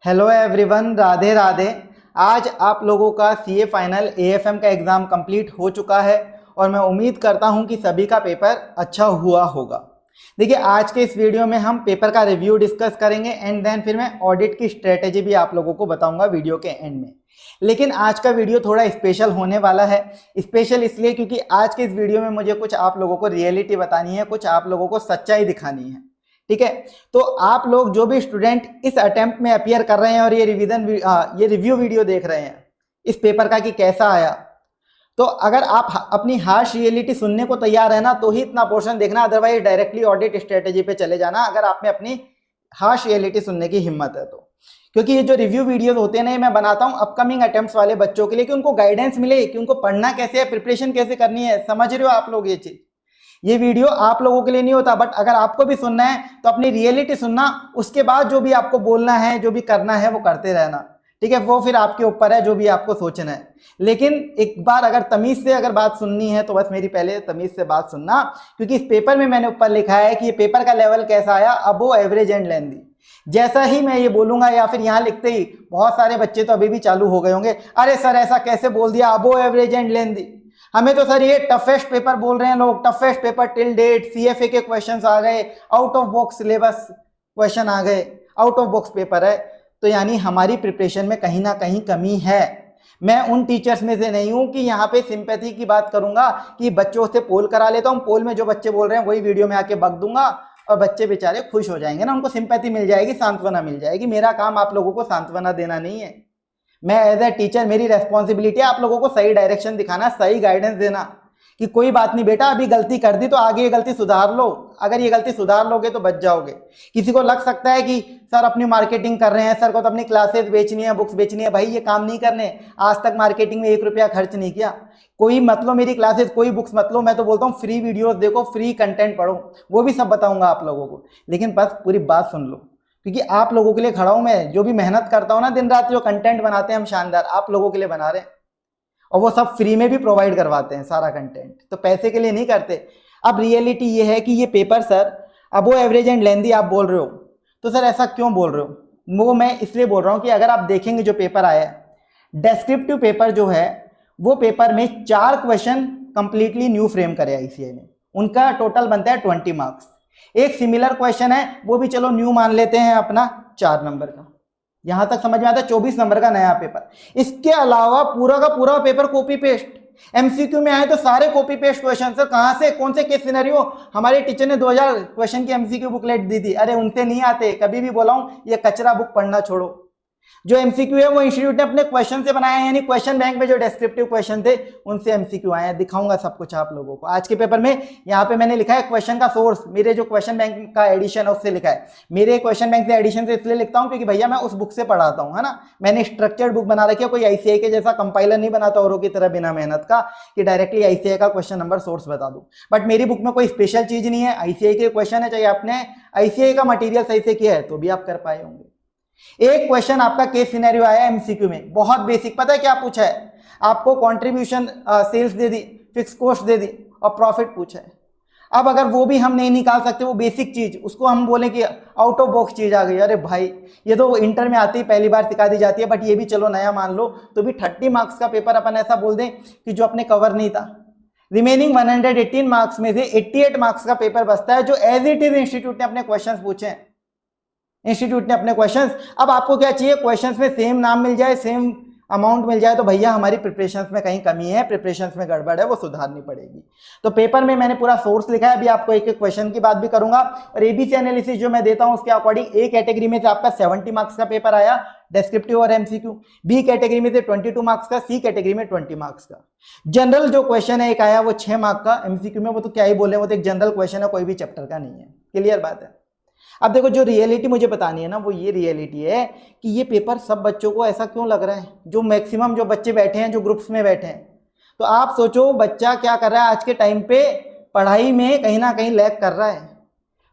Hello everyone, Radhe Radhe. आज आप लोगों का सीए फाइनल एएफएम का एग्ज़ाम कंप्लीट हो चुका है और मैं उम्मीद करता हूं कि सभी का पेपर अच्छा हुआ होगा। देखिए, आज के इस वीडियो में हम पेपर का रिव्यू डिस्कस करेंगे एंड देन फिर मैं ऑडिट की स्ट्रेटेजी भी आप लोगों को बताऊंगा वीडियो के एंड में। लेकिन आज का वीडियो थोड़ा स्पेशल होने वाला है। स्पेशल इसलिए क्योंकि आज के इस वीडियो में मुझे कुछ आप लोगों को रियलिटी बतानी है, कुछ आप लोगों को सच्चाई दिखानी है। ठीक है, तो आप लोग जो भी स्टूडेंट इस अटेम्प्ट में अपीयर कर रहे हैं और ये रिव्यू वीडियो देख रहे हैं इस पेपर का कि कैसा आया, तो अगर आप अपनी हार्श रियलिटी सुनने को तैयार है ना तो ही इतना पोर्शन देखना, अदरवाइज डायरेक्टली ऑडिट स्ट्रेटेजी पे चले जाना अगर आप में अपनी हार्श रियलिटी सुनने की हिम्मत है तो। क्योंकि ये जो रिव्यू वीडियोस होते हैं ना, ये मैं बनाता हूँ अपकमिंग अटेम्प्ट्स वाले बच्चों के लिए कि उनको गाइडेंस मिले कि उनको पढ़ना कैसे है, प्रिपरेशन कैसे करनी है। समझ रहे हो आप लोग ये चीज? ये वीडियो आप लोगों के लिए नहीं होता, बट अगर आपको भी सुनना है तो अपनी रियलिटी सुनना, उसके बाद जो भी आपको बोलना है, जो भी करना है वो करते रहना। ठीक है, वो फिर आपके ऊपर है, जो भी आपको सोचना है। लेकिन एक बार अगर तमीज से अगर बात सुननी है तो बस मेरी पहले तमीज से बात सुनना, क्योंकि इस पेपर में मैंने ऊपर लिखा है कि ये पेपर का लेवल कैसा आया, अबो एवरेज एंड लेंथी। जैसा ही मैं ये बोलूंगा या फिर यहाँ लिखते ही बहुत सारे बच्चे तो अभी भी चालू हो गए होंगे, अरे सर ऐसा कैसे बोल दिया, अबो एवरेज एंड लेंथी। हमें तो सर ये टफेस्ट पेपर बोल रहे हैं लोग, toughest paper till date, CFA के क्वेश्चंस आ गए, out of box syllabus question आ गए, आउट ऑफ बॉक्स पेपर है। तो यानी हमारी प्रिपरेशन में कहीं ना कहीं कमी है। मैं उन टीचर्स में से नहीं हूं कि यहाँ पे सिंपैथी की बात करूंगा कि बच्चों से पोल करा लेता हूँ, पोल में जो बच्चे बोल रहे हैं वही वीडियो में आके बक दूंगा और बच्चे बेचारे खुश हो जाएंगे ना, उनको सिंपैथी मिल जाएगी, सांत्वना मिल जाएगी। मेरा काम आप लोगों को सांत्वना देना नहीं है। मैं एज ए टीचर, मेरी रेस्पॉन्सिबिलिटी है आप लोगों को सही डायरेक्शन दिखाना, सही गाइडेंस देना कि कोई बात नहीं बेटा, अभी गलती कर दी तो आगे ये गलती सुधार लो। अगर ये गलती सुधार लोगे तो बच जाओगे। किसी को लग सकता है कि सर अपनी मार्केटिंग कर रहे हैं, सर को तो अपनी क्लासेस बेचनी है, बुक्स बेचनी है। भाई ये काम नहीं करने, आज तक मार्केटिंग में 1 रुपया खर्च नहीं किया। कोई मत लो मेरी क्लासेस, कोई बुक्स मत लो। मैं तो बोलता हूँ फ्री वीडियोस देखो, फ्री कंटेंट पढ़ो, वो भी सब बताऊंगा आप लोगों को। लेकिन बस पूरी बात सुन लो, क्योंकि आप लोगों के लिए खड़ा हूं मैं। जो भी मेहनत करता हूं ना दिन रात, जो कंटेंट बनाते हैं हम शानदार, आप लोगों के लिए बना रहे हैं और वो सब फ्री में भी प्रोवाइड करवाते हैं सारा कंटेंट, तो पैसे के लिए नहीं करते। अब रियलिटी ये है कि ये paper sir above average and lengthy आप बोल रहे हो, तो सर ऐसा क्यों बोल रहे हो? वो मैं इसलिए बोल रहा हूं कि अगर आप देखेंगे जो पेपर आया है, डेस्क्रिप्टिव पेपर जो है, वो पेपर में 4 क्वेश्चन कंप्लीटली न्यू फ्रेम करे आईसीएआई ने, उनका टोटल बनता है 20 मार्क्स। एक सिमिलर क्वेश्चन है, वो भी चलो न्यू मान लेते हैं अपना 4 नंबर का। यहां तक समझ में आता है, 24 नंबर का नया पेपर। इसके अलावा पूरा का पूरा पेपर कॉपी पेस्ट। एमसीक्यू में आए तो सारे कॉपी पेस्ट क्वेश्चन। सर कहां से, कौन से केस सिनेरियो? हमारे टीचर ने 2000 क्वेश्चन की एमसीक्यू बुकलेट दी थी। अरे उनसे नहीं आते, कभी भी बोला हूं ये कचरा बुक पढ़ना छोड़ो। जो एमसीक्यू है वो इंस्टीट्यूट ने अपने क्वेश्चन से बनाया है, यानी क्वेश्चन बैंक में जो डिस्क्रिप्टिव क्वेश्चन थे उनसे एमसीक्यू आए हैं। दिखाऊंगा सब कुछ आप लोगों को आज के पेपर में। यहाँ पे मैंने लिखा है क्वेश्चन का सोर्स, मेरे जो क्वेश्चन बैंक का एडिशन है उससे लिखा है। मेरे क्वेश्चन बैंक से एडिशन से इसलिए लिखता हूँ क्योंकि भैया मैं उस बुक से पढ़ाता हूँ, है ना। मैंने स्ट्रक्चर्ड बुक बना रखी है, कोई आईसीआई के जैसा कंपाइलर नहीं बनाता औरों की तरह बिना मेहनत का कि डायरेक्टली आईसीआई का क्वेश्चन नंबर सोर्स बता दूं। बट मेरी बुक में कोई स्पेशल चीज नहीं है, आईसीआई के क्वेश्चन है, चाहे आपने आईसीआई का मटेरियल सही से किया है तो भी आप कर पाए होंगे। एक क्वेश्चन आपका केस सिनेरियो आया एमसीक्यू में, बहुत बेसिक। पता है क्या पूछा है? आपको कंट्रीब्यूशन सेल्स दे दी, फिक्स कॉस्ट दे दी और प्रॉफिट पूछा है। अब अगर वो भी हम नहीं निकाल सकते, वो बेसिक चीज, उसको हम बोले कि आउट ऑफ बॉक्स चीज आ गई, अरे भाई ये तो इंटर में आती है, पहली बार सिखा दी जाती है, बट ये भी चलो नया मान लो, तो भी 30 मार्क्स का पेपर अपन ऐसा बोल दें कि जो अपने कवर नहीं था। रिमेनिंग 118 मार्क्स में से 88 मार्क्स का पेपर बचता है, जो एज इट इज इंस्टीट्यूट ने अपने क्वेश्चन पूछे हैं। इंस्टीट्यूट ने अपने क्वेश्चंस, अब आपको क्या चाहिए? क्वेश्चंस में सेम नाम मिल जाए, सेम अमाउंट मिल जाए, तो भैया हमारी प्रिपरेशंस में कहीं कमी है, प्रिपरेशंस में गड़बड़ है, वो सुधारनी पड़ेगी। तो पेपर में मैंने पूरा सोर्स लिखा है, अभी आपको एक एक क्वेश्चन की बात भी करूंगा। और एबीसी एनालिसिस जो मैं देता हूं उसके अकॉर्डिंग ए कैटेगरी में से आपका 70 मार्क्स का पेपर आया, डेस्क्रिप्टिव और एमसीक्यू। बी कैटेगरी में से 22 मार्क्स का, सी कैटेगरी में 20 मार्क्स का। जनरल जो क्वेश्चन है एक आया वो 6 मार्क्स का एमसीक्यू में, वो तो क्या ही बोले, वो तो एक जनरल क्वेश्चन है, कोई भी चैप्टर का नहीं है। क्लियर बात है। अब देखो, जो रियलिटी मुझे बतानी है ना, वो ये रियलिटी है कि ये पेपर सब बच्चों को ऐसा क्यों लग रहा है, जो मैक्सिमम जो बच्चे बैठे हैं, जो ग्रुप्स में बैठे हैं। तो आप सोचो बच्चा क्या कर रहा है आज के टाइम पे, पढ़ाई में कहीं ना कहीं लैग कर रहा है।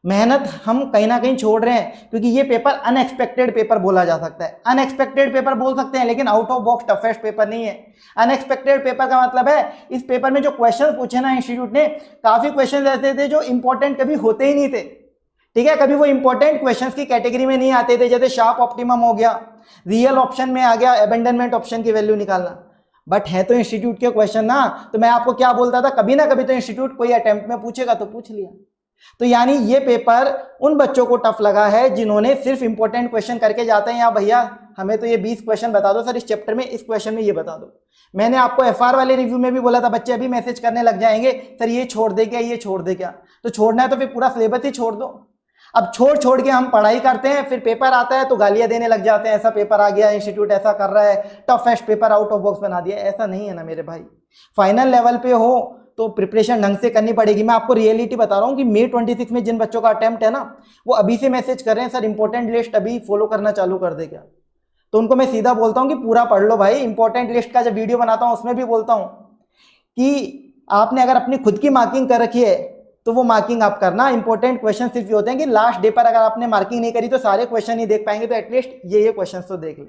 मेहनत हम कहीं ना कहीं छोड़ रहे हैं, क्योंकि ये पेपर अनएक्सपेक्टेड पेपर बोला जा सकता है। अनएक्सपेक्टेड पेपर बोल सकते हैं, लेकिन out of box toughest paper नहीं है। अनएक्सपेक्टेड पेपर का मतलब है इस पेपर में जो क्वेश्चन पूछे ना इंस्टीट्यूट ने, काफी क्वेश्चन ऐसे थे जो इंपॉर्टेंट कभी होते ही नहीं थे। ठीक है। कभी वो इंपॉर्टेंट क्वेश्चंस की कैटेगरी में नहीं आते थे, जैसे शार्प ऑप्टिमम हो गया, रियल ऑप्शन में आ गया अबेंडनमेंट ऑप्शन की वैल्यू निकालना, बट है तो इंस्टीट्यूट के क्वेश्चन ना। तो मैं आपको क्या बोलता था, कभी ना कभी तो इंस्टीट्यूट कोई अटेम्प्ट में पूछेगा तो पूछ लिया। तो यानी ये पेपर उन बच्चों को टफ लगा है जिन्होंने सिर्फ इंपॉर्टेंट क्वेश्चन करके जाते हैं, या भैया हमें तो ये 20 क्वेश्चन बता दो सर इस चैप्टर में, इस क्वेश्चन में ये बता दो। मैंने आपको एफआर वाले रिव्यू में भी बोला था, बच्चे अभी मैसेज करने लग जाएंगे सर ये छोड़ दे क्या, ये छोड़ दे क्या। तो छोड़ना है तो फिर पूरा सिलेबस ही छोड़ दो। अब छोड़ के हम पढ़ाई करते हैं, फिर पेपर आता है तो गालियां देने लग जाते हैं, ऐसा पेपर आ गया, इंस्टीट्यूट ऐसा कर रहा है, toughest paper out of box बना दिया। ऐसा नहीं है ना मेरे भाई। फाइनल लेवल पे हो तो प्रिपरेशन ढंग से करनी पड़ेगी। मैं आपको रियलिटी बता रहा हूँ कि May 26 में जिन बच्चों का अटेम्प्ट है ना, वो अभी से मैसेज कर रहे हैं सर इंपॉर्टेंट लिस्ट अभी फॉलो करना चालू कर दे क्या। तो उनको मैं सीधा बोलता हूँ कि पूरा पढ़ लो भाई। इंपॉर्टेंट लिस्ट का जब वीडियो बनाता हूँ उसमें भी बोलता हूँ कि आपने अगर अपनी खुद की मार्किंग कर रखी है तो वो मार्किंग आप करना। इंपॉर्टेंट क्वेश्चन सिर्फ ये होते हैं कि लास्ट डे पर अगर आपने मार्किंग नहीं करी तो सारे क्वेश्चन नहीं देख पाएंगे, तो एटलीस्ट ये क्वेश्चन तो देख ले।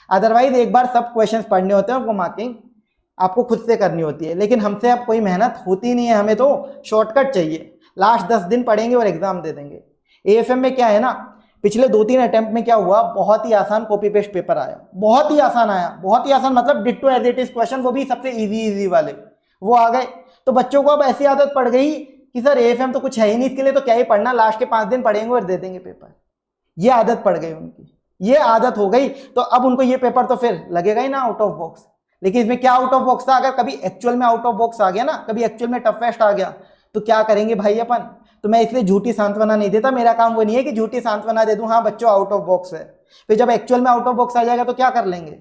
अदरवाइज एक बार सब क्वेश्चन पढ़ने होते हैं, वो मार्किंग आपको खुद से करनी होती है। लेकिन हमसे अब कोई मेहनत होती नहीं है, हमें तो शॉर्टकट चाहिए। लास्ट 10 दिन पढ़ेंगे और एग्जाम दे देंगे। एएफएम में क्या है ना, पिछले 2-3 अटेम्प्ट में क्या हुआ, बहुत ही आसान कॉपी पेस्ट पेपर आया, बहुत ही आसान आया, बहुत ही आसान मतलब ditto as it is question, वो भी सबसे इजी वाले वो आ गए। तो बच्चों को अब ऐसी आदत पड़ गई कि सर एएफएम तो कुछ है ही नहीं, इसके लिए तो क्या ही पढ़ना, लास्ट के 5 दिन पढ़ेंगे और दे देंगे पेपर। ये आदत पड़ गई उनकी, ये आदत हो गई। तो अब उनको ये पेपर तो फिर लगेगा ही ना आउट ऑफ बॉक्स। लेकिन इसमें क्या आउट ऑफ बॉक्स था, अगर कभी एक्चुअल में आउट ऑफ बॉक्स आ गया ना, कभी एक्चुअल में टफेस्ट आ गया तो क्या करेंगे भाई अपन। तो मैं इसलिए झूठी सांत्वना नहीं देता, मेरा काम वो नहीं है कि झूठी सांत्वना दे दूं, हाँ बच्चों आउट ऑफ बॉक्स है। फिर जब एक्चुअल में आउट ऑफ बॉक्स आ जाएगा तो क्या कर लेंगे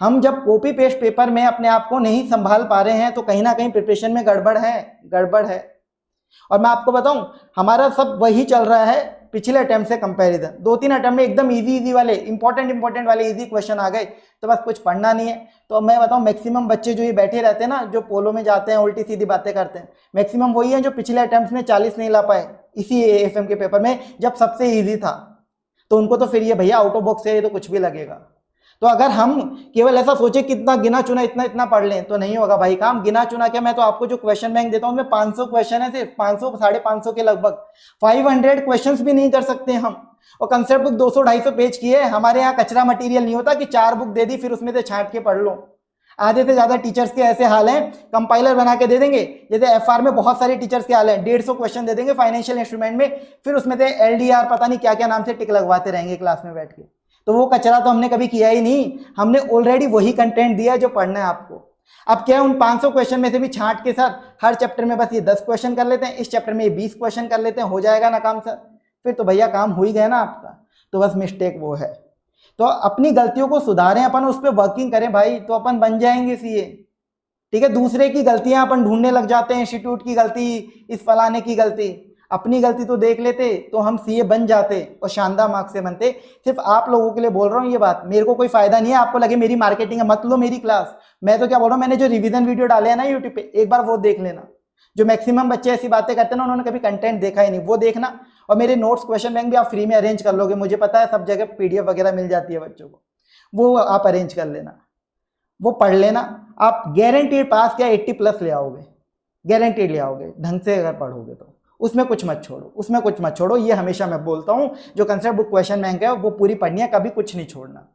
हम। जब कॉपी पेस्ट पेपर में अपने आप को नहीं संभाल पा रहे हैं तो कहीं ना कहीं प्रिपरेशन में गड़बड़ है। और मैं आपको बताऊं, हमारा सब वही चल रहा है पिछले अटेम्प्ट से कंपैरिजन। 2-3 अटेम्प्ट में एकदम इजी वाले इंपॉर्टेंट वाले इजी क्वेश्चन आ गए, तो बस कुछ पढ़ना नहीं है। तो मैं बताऊं, मैक्सिमम बच्चे जो ये बैठे रहते हैं ना, जो पोलो में जाते हैं उल्टी सीधी बातें करते हैं, मैक्सिमम वही है जो पिछले अटेम्प्ट में 40 नहीं ला पाए इसी एएफएम के पेपर में, जब सबसे ईजी था। तो उनको तो फिर ये भैया आउट ऑफ बॉक्स है, ये तो कुछ भी लगेगा। तो अगर हम केवल ऐसा सोचे कि इतना गिना चुना इतना पढ़ लें तो नहीं होगा भाई काम। गिना चुना क्या, मैं तो आपको जो क्वेश्चन बैंक देता हूं उसमें 500 क्वेश्चन है, सिर्फ 500 550 के लगभग, 500 क्वेश्चंस भी नहीं कर सकते हम। और कंसेप्ट बुक 200-250 पेज की है। हमारे यहाँ कचरा मटेरियल नहीं होता कि 4 बुक दे दी फिर उसमें से छांट के पढ़ लो। आधे से ज्यादा टीचर्स के ऐसे हाल हैं, कंपाइलर बना के दे देंगे, जैसे एफआर में बहुत सारे टीचर्स के हाल हैं, 150 क्वेश्चन दे देंगे फाइनेंशियल इंस्ट्रूमेंट में, फिर उसमें से एलडीआर पता नहीं क्या क्या नाम से टिक लगवाते रहेंगे क्लास में बैठ के। तो वो कचरा तो हमने कभी किया ही नहीं, हमने ऑलरेडी वही कंटेंट दिया है जो पढ़ना है आपको। अब क्या है, उन 500 क्वेश्चन में से भी छांट के सर हर चैप्टर में बस ये 10 क्वेश्चन कर लेते हैं, इस चैप्टर में ये 20 क्वेश्चन कर लेते हैं, हो जाएगा ना काम सर। फिर तो भैया काम हो ही गया ना आपका। तो बस मिस्टेक वो है। तो अपनी गलतियों को सुधारें अपन, उस पर वर्किंग करें भाई, तो अपन बन जाएंगे सीए। ठीक है, दूसरे की गलतियां अपन ढूंढने लग जाते हैं, इंस्टीट्यूट की गलती, इस फलाने की गलती। अपनी गलती तो देख लेते तो हम सीए बन जाते और शानदार मार्क्स से बनते। सिर्फ आप लोगों के लिए बोल रहा हूँ ये बात, मेरे को कोई फायदा नहीं है। आपको लगे मेरी मार्केटिंग है, मत लो मेरी क्लास। मैं तो क्या बोल रहा हूँ, मैंने जो रिवीजन वीडियो डाले हैं ना यूट्यूब पे, एक बार वो देख लेना। जो मैक्सिमम बच्चे ऐसी बातें करते हैं ना, उन्होंने कभी कंटेंट देखा ही नहीं, वो देखना। और मेरे नोट्स क्वेश्चन बैंक भी आप फ्री में अरेंज कर लोगे, मुझे पता है सब जगह पीडीएफ वगैरह मिल जाती है बच्चों को, वो आप अरेंज कर लेना, वो पढ़ लेना। आप गारंटीड पास क्या 80+ ले आओगे, गारंटीड ले आओगे ढंग से अगर पढ़ोगे तो। उसमें कुछ मत छोड़ो, उसमें कुछ मत छोड़ो। ये हमेशा मैं बोलता हूँ, जो कंसेप्ट बुक क्वेश्चन बैंक है वो पूरी पढ़नी है, कभी कुछ नहीं छोड़ना।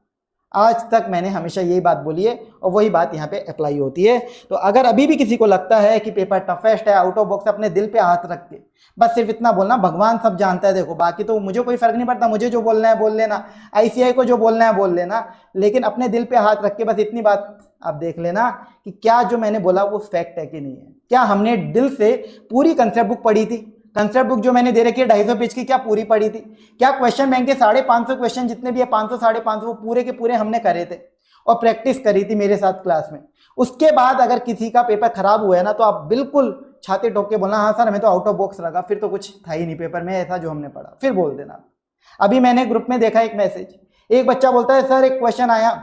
आज तक मैंने हमेशा यही बात बोली है और वही बात यहाँ पे अप्लाई होती है। तो अगर अभी भी किसी को लगता है कि पेपर टफेस्ट है, आउट ऑफ बॉक्स, अपने दिल पे हाथ रख के बस सिर्फ इतना बोलना, भगवान सब जानता है। देखो बाकी तो मुझे कोई फर्क नहीं पड़ता, मुझे जो बोलना है बोल लेना, आईसीआई को जो बोलना है बोल लेना, लेकिन अपने दिल पे हाथ रख के बस इतनी बात आप देख लेना कि क्या जो मैंने बोला वो फैक्ट है कि नहीं है। क्या हमने दिल से पूरी कंसेप्ट बुक पढ़ी थी? कंसेप्ट बुक जो मैंने दे रखी है 250 पेज की, क्या पूरी पढ़ी थी? क्या क्वेश्चन बैंक के 550 क्वेश्चन जितने भी है, 500-550, वो पूरे के पूरे हमने करे थे और प्रैक्टिस करी थी मेरे साथ क्लास में। उसके बाद अगर किसी का पेपर खराब हुआ है ना, तो आप बिल्कुल छाती ठोक के बोलना, हाँ सर हमें तो आउट ऑफ बॉक्स लगा, फिर तो कुछ था ही नहीं पेपर में ऐसा जो हमने पढ़ा, फिर बोल देना। अभी मैंने ग्रुप में देखा एक मैसेज, एक बच्चा बोलता है सर एक क्वेश्चन आया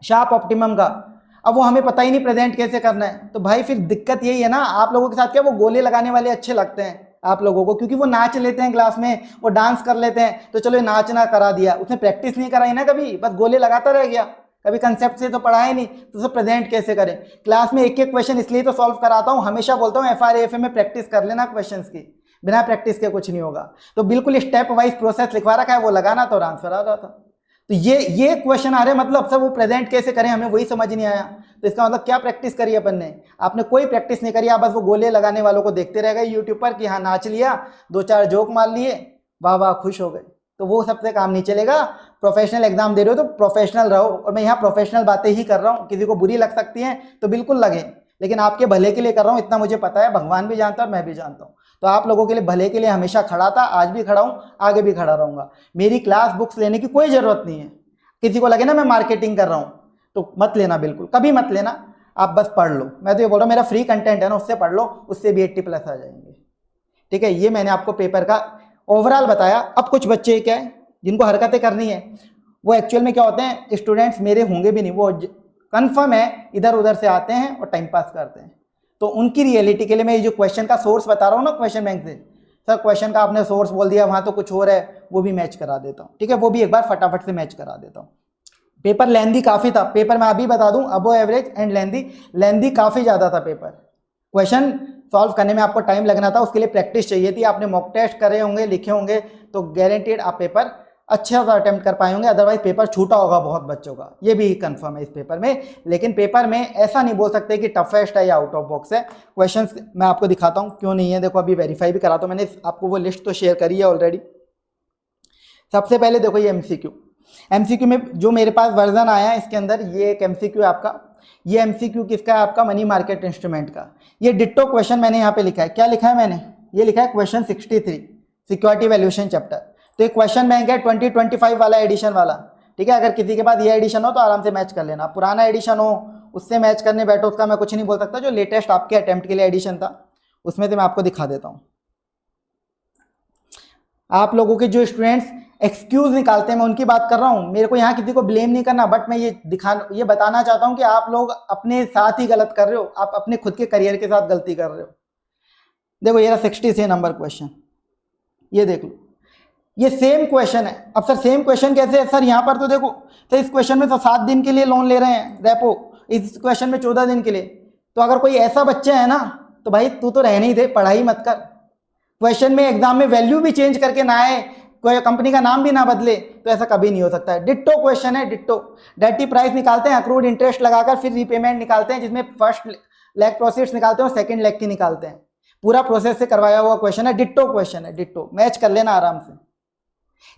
शार्प ऑप्टिमम का, अब वो हमें पता ही नहीं प्रेजेंट कैसे करना है। तो भाई फिर दिक्कत यही है ना, आप लोगों के साथ क्या वो गोले लगाने वाले अच्छे लगते हैं आप लोगों को, क्योंकि वो नाच लेते हैं क्लास में, वो डांस कर लेते हैं, तो चलो ये नाचना करा दिया, उसने प्रैक्टिस नहीं कराई ना कभी, बस गोले लगाता रह गया, कभी कंसेप्ट से तो पढ़ा ही नहीं, तो सब प्रेजेंट कैसे करें। क्लास में एक एक क्वेश्चन इसलिए तो सॉल्व कराता हूँ, हमेशा बोलता हूँ एफआर एएफएम में प्रैक्टिस कर लेना क्वेश्चंस की। बिना प्रैक्टिस के कुछ नहीं होगा। तो बिल्कुल स्टेप वाइज प्रोसेस लिखवा रखा है, वो लगाना तो आंसर आ रहा था। तो ये क्वेश्चन आ रहे मतलब सर वो प्रेजेंट कैसे करें, हमें वही समझ नहीं आया। तो इसका मतलब क्या प्रैक्टिस करी अपन ने? आपने कोई प्रैक्टिस नहीं करी, आप बस वो गोले लगाने वालों को देखते रह गए यूट्यूब पर कि हाँ नाच लिया, 2-4 जोक मार लिए, वाह वाह खुश हो गए। तो वो सबसे काम नहीं चलेगा। प्रोफेशनल एग्जाम दे रहे हो तो प्रोफेशनल रहो, और मैं यहाँ प्रोफेशनल बातें ही कर रहा हूँ। किसी को बुरी लग सकती हैं तो बिल्कुल लगे, लेकिन आपके भले के लिए कर रहा हूँ, इतना मुझे पता है, भगवान भी जानता है और मैं भी जानता हूँ। तो आप लोगों के लिए भले के लिए हमेशा खड़ा था, आज भी खड़ा हूँ, आगे भी खड़ा रहूंगा। मेरी क्लास बुक्स लेने की कोई जरूरत नहीं है। किसी को लगे ना मैं मार्केटिंग कर रहा हूँ तो मत लेना, बिल्कुल कभी मत लेना, आप बस पढ़ लो। मैं तो ये बोल रहा हूँ मेरा फ्री कंटेंट है ना, उससे पढ़ लो, उससे भी 80+ आ जाएंगे। ठीक है, ये मैंने आपको पेपर का ओवरऑल बताया। अब कुछ बच्चे क्या है जिनको हरकतें करनी है, वो एक्चुअल में क्या होते हैं, स्टूडेंट्स मेरे होंगे भी नहीं, वो कंफर्म है इधर उधर से आते हैं और टाइम पास करते हैं। तो उनकी रियलिटी के लिए मैं ये जो क्वेश्चन का सोर्स बता रहा हूँ ना क्वेश्चन बैंक से, सर क्वेश्चन का आपने सोर्स बोल दिया, वहाँ तो कुछ और है, वो भी मैच करा देता हूँ। ठीक है, वो भी एक बार फटाफट से मैच करा देता हूँ। पेपर लेंदी काफ़ी था, पेपर मैं अभी बता दूँ, अबो एवरेज एंड लेंदी काफ़ी ज़्यादा था पेपर। क्वेश्चन सॉल्व करने में आपको टाइम लगना था, उसके लिए प्रैक्टिस चाहिए थी। आपने मॉक टेस्ट करे होंगे, लिखे होंगे, तो गारंटेड आप पेपर अच्छा सा अटेम्प्ट कर पाए होंगे। अदरवाइज पेपर छूटा होगा बहुत बच्चों का, ये भी कंफर्म है इस पेपर में। लेकिन पेपर में ऐसा नहीं बोल सकते कि टफेस्ट है या आउट ऑफ बॉक्स है। क्वेश्चंस मैं आपको दिखाता हूँ क्यों नहीं है। देखो अभी वेरीफाई भी करा, तो मैंने आपको वो लिस्ट तो शेयर करी है ऑलरेडी। सबसे पहले देखो ये एमसीक्यू में जो मेरे पास वर्जन आया है, इसके अंदर ये एक एमसीक्यू है आपका। ये एमसीक्यू किसका है? आपका मनी मार्केट इंस्ट्रूमेंट का। ये डिट्टो क्वेश्चन मैंने यहाँ पे लिखा है। क्या लिखा है मैंने? ये लिखा है क्वेश्चन 63 सिक्योरिटी वैल्यूएशन चैप्टर। तो ये क्वेश्चन बैंक है 2025 वाला एडिशन वाला। ठीक है, अगर किसी के पास ये एडिशन हो तो आराम से मैच कर लेना। पुराना एडिशन हो उससे मैच करने बैठो, उसका मैं कुछ नहीं बोल सकता। जो लेटेस्ट आपके अटेम्प्ट के लिए एडिशन था उसमें से मैं आपको दिखा देता हूँ। आप लोगों के जो स्टूडेंट्स एक्सक्यूज निकालते हैं, मैं उनकी बात कर रहा हूँ। मेरे को यहाँ किसी को ब्लेम नहीं करना, बट मैं ये बताना चाहता हूँ कि आप लोग अपने साथ ही गलत कर रहे हो, आप अपने खुद के करियर के साथ गलती कर रहे हो। देखो ये रहा 66 नंबर क्वेश्चन, ये देख लो, ये सेम क्वेश्चन है। अब सर सेम क्वेश्चन कैसे है? सर यहाँ पर तो देखो, तो इस क्वेश्चन में तो 7 दिन के लिए लोन ले रहे हैं रेपो, इस क्वेश्चन में 14 दिन के लिए। तो अगर कोई ऐसा बच्चा है ना, तो भाई तू तो रहने ही दे, पढ़ाई मत कर। क्वेश्चन में एग्जाम में वैल्यू भी चेंज करके ना आए, कोई कंपनी का नाम भी ना बदले, तो ऐसा कभी नहीं हो सकता है। डिट्टो क्वेश्चन है, डिट्टो। डायरेक्टली प्राइस निकालते हैं, अक्रूड इंटरेस्ट लगाकर फिर रीपेमेंट निकालते हैं, जिसमें फर्स्ट लेग प्रोसीड्स निकालते हैं और सेकंड लेग की निकालते हैं। पूरा प्रोसेस से करवाया हुआ क्वेश्चन है, डिट्टो क्वेश्चन है, डिट्टो। मैच कर लेना आराम से।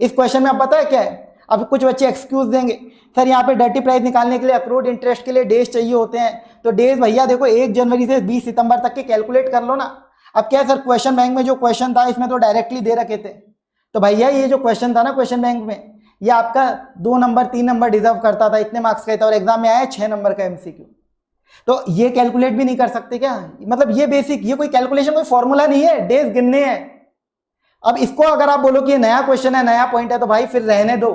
इस क्वेश्चन में अब पता है क्या है? अब कुछ बच्चे एक्सक्यूज देंगे, सर यहाँ पे डर्टी प्राइस निकालने के लिए अक्रूड इंटरेस्ट के लिए डेज चाहिए होते हैं। तो डेज भैया देखो 1 जनवरी से 20 सितंबर तक के कैलकुलेट कर लो ना। अब क्या है सर, क्वेश्चन बैंक में जो क्वेश्चन था इसमें तो डायरेक्टली दे रखे थे। तो भैया ये जो क्वेश्चन था ना क्वेश्चन बैंक में, ये आपका 2 नंबर 3 नंबर डिजर्व करता था, इतने मार्क्स का था, और एग्जाम में आया 6 नंबर का एमसीक्यू। तो ये कैलकुलेट भी नहीं कर सकते क्या? मतलब ये बेसिक, ये कोई कैलकुलेशन, कोई फॉर्मूला नहीं है, डेज गिनने हैं। अब इसको अगर आप बोलो कि ये नया क्वेश्चन है, नया पॉइंट है, तो भाई फिर रहने दो।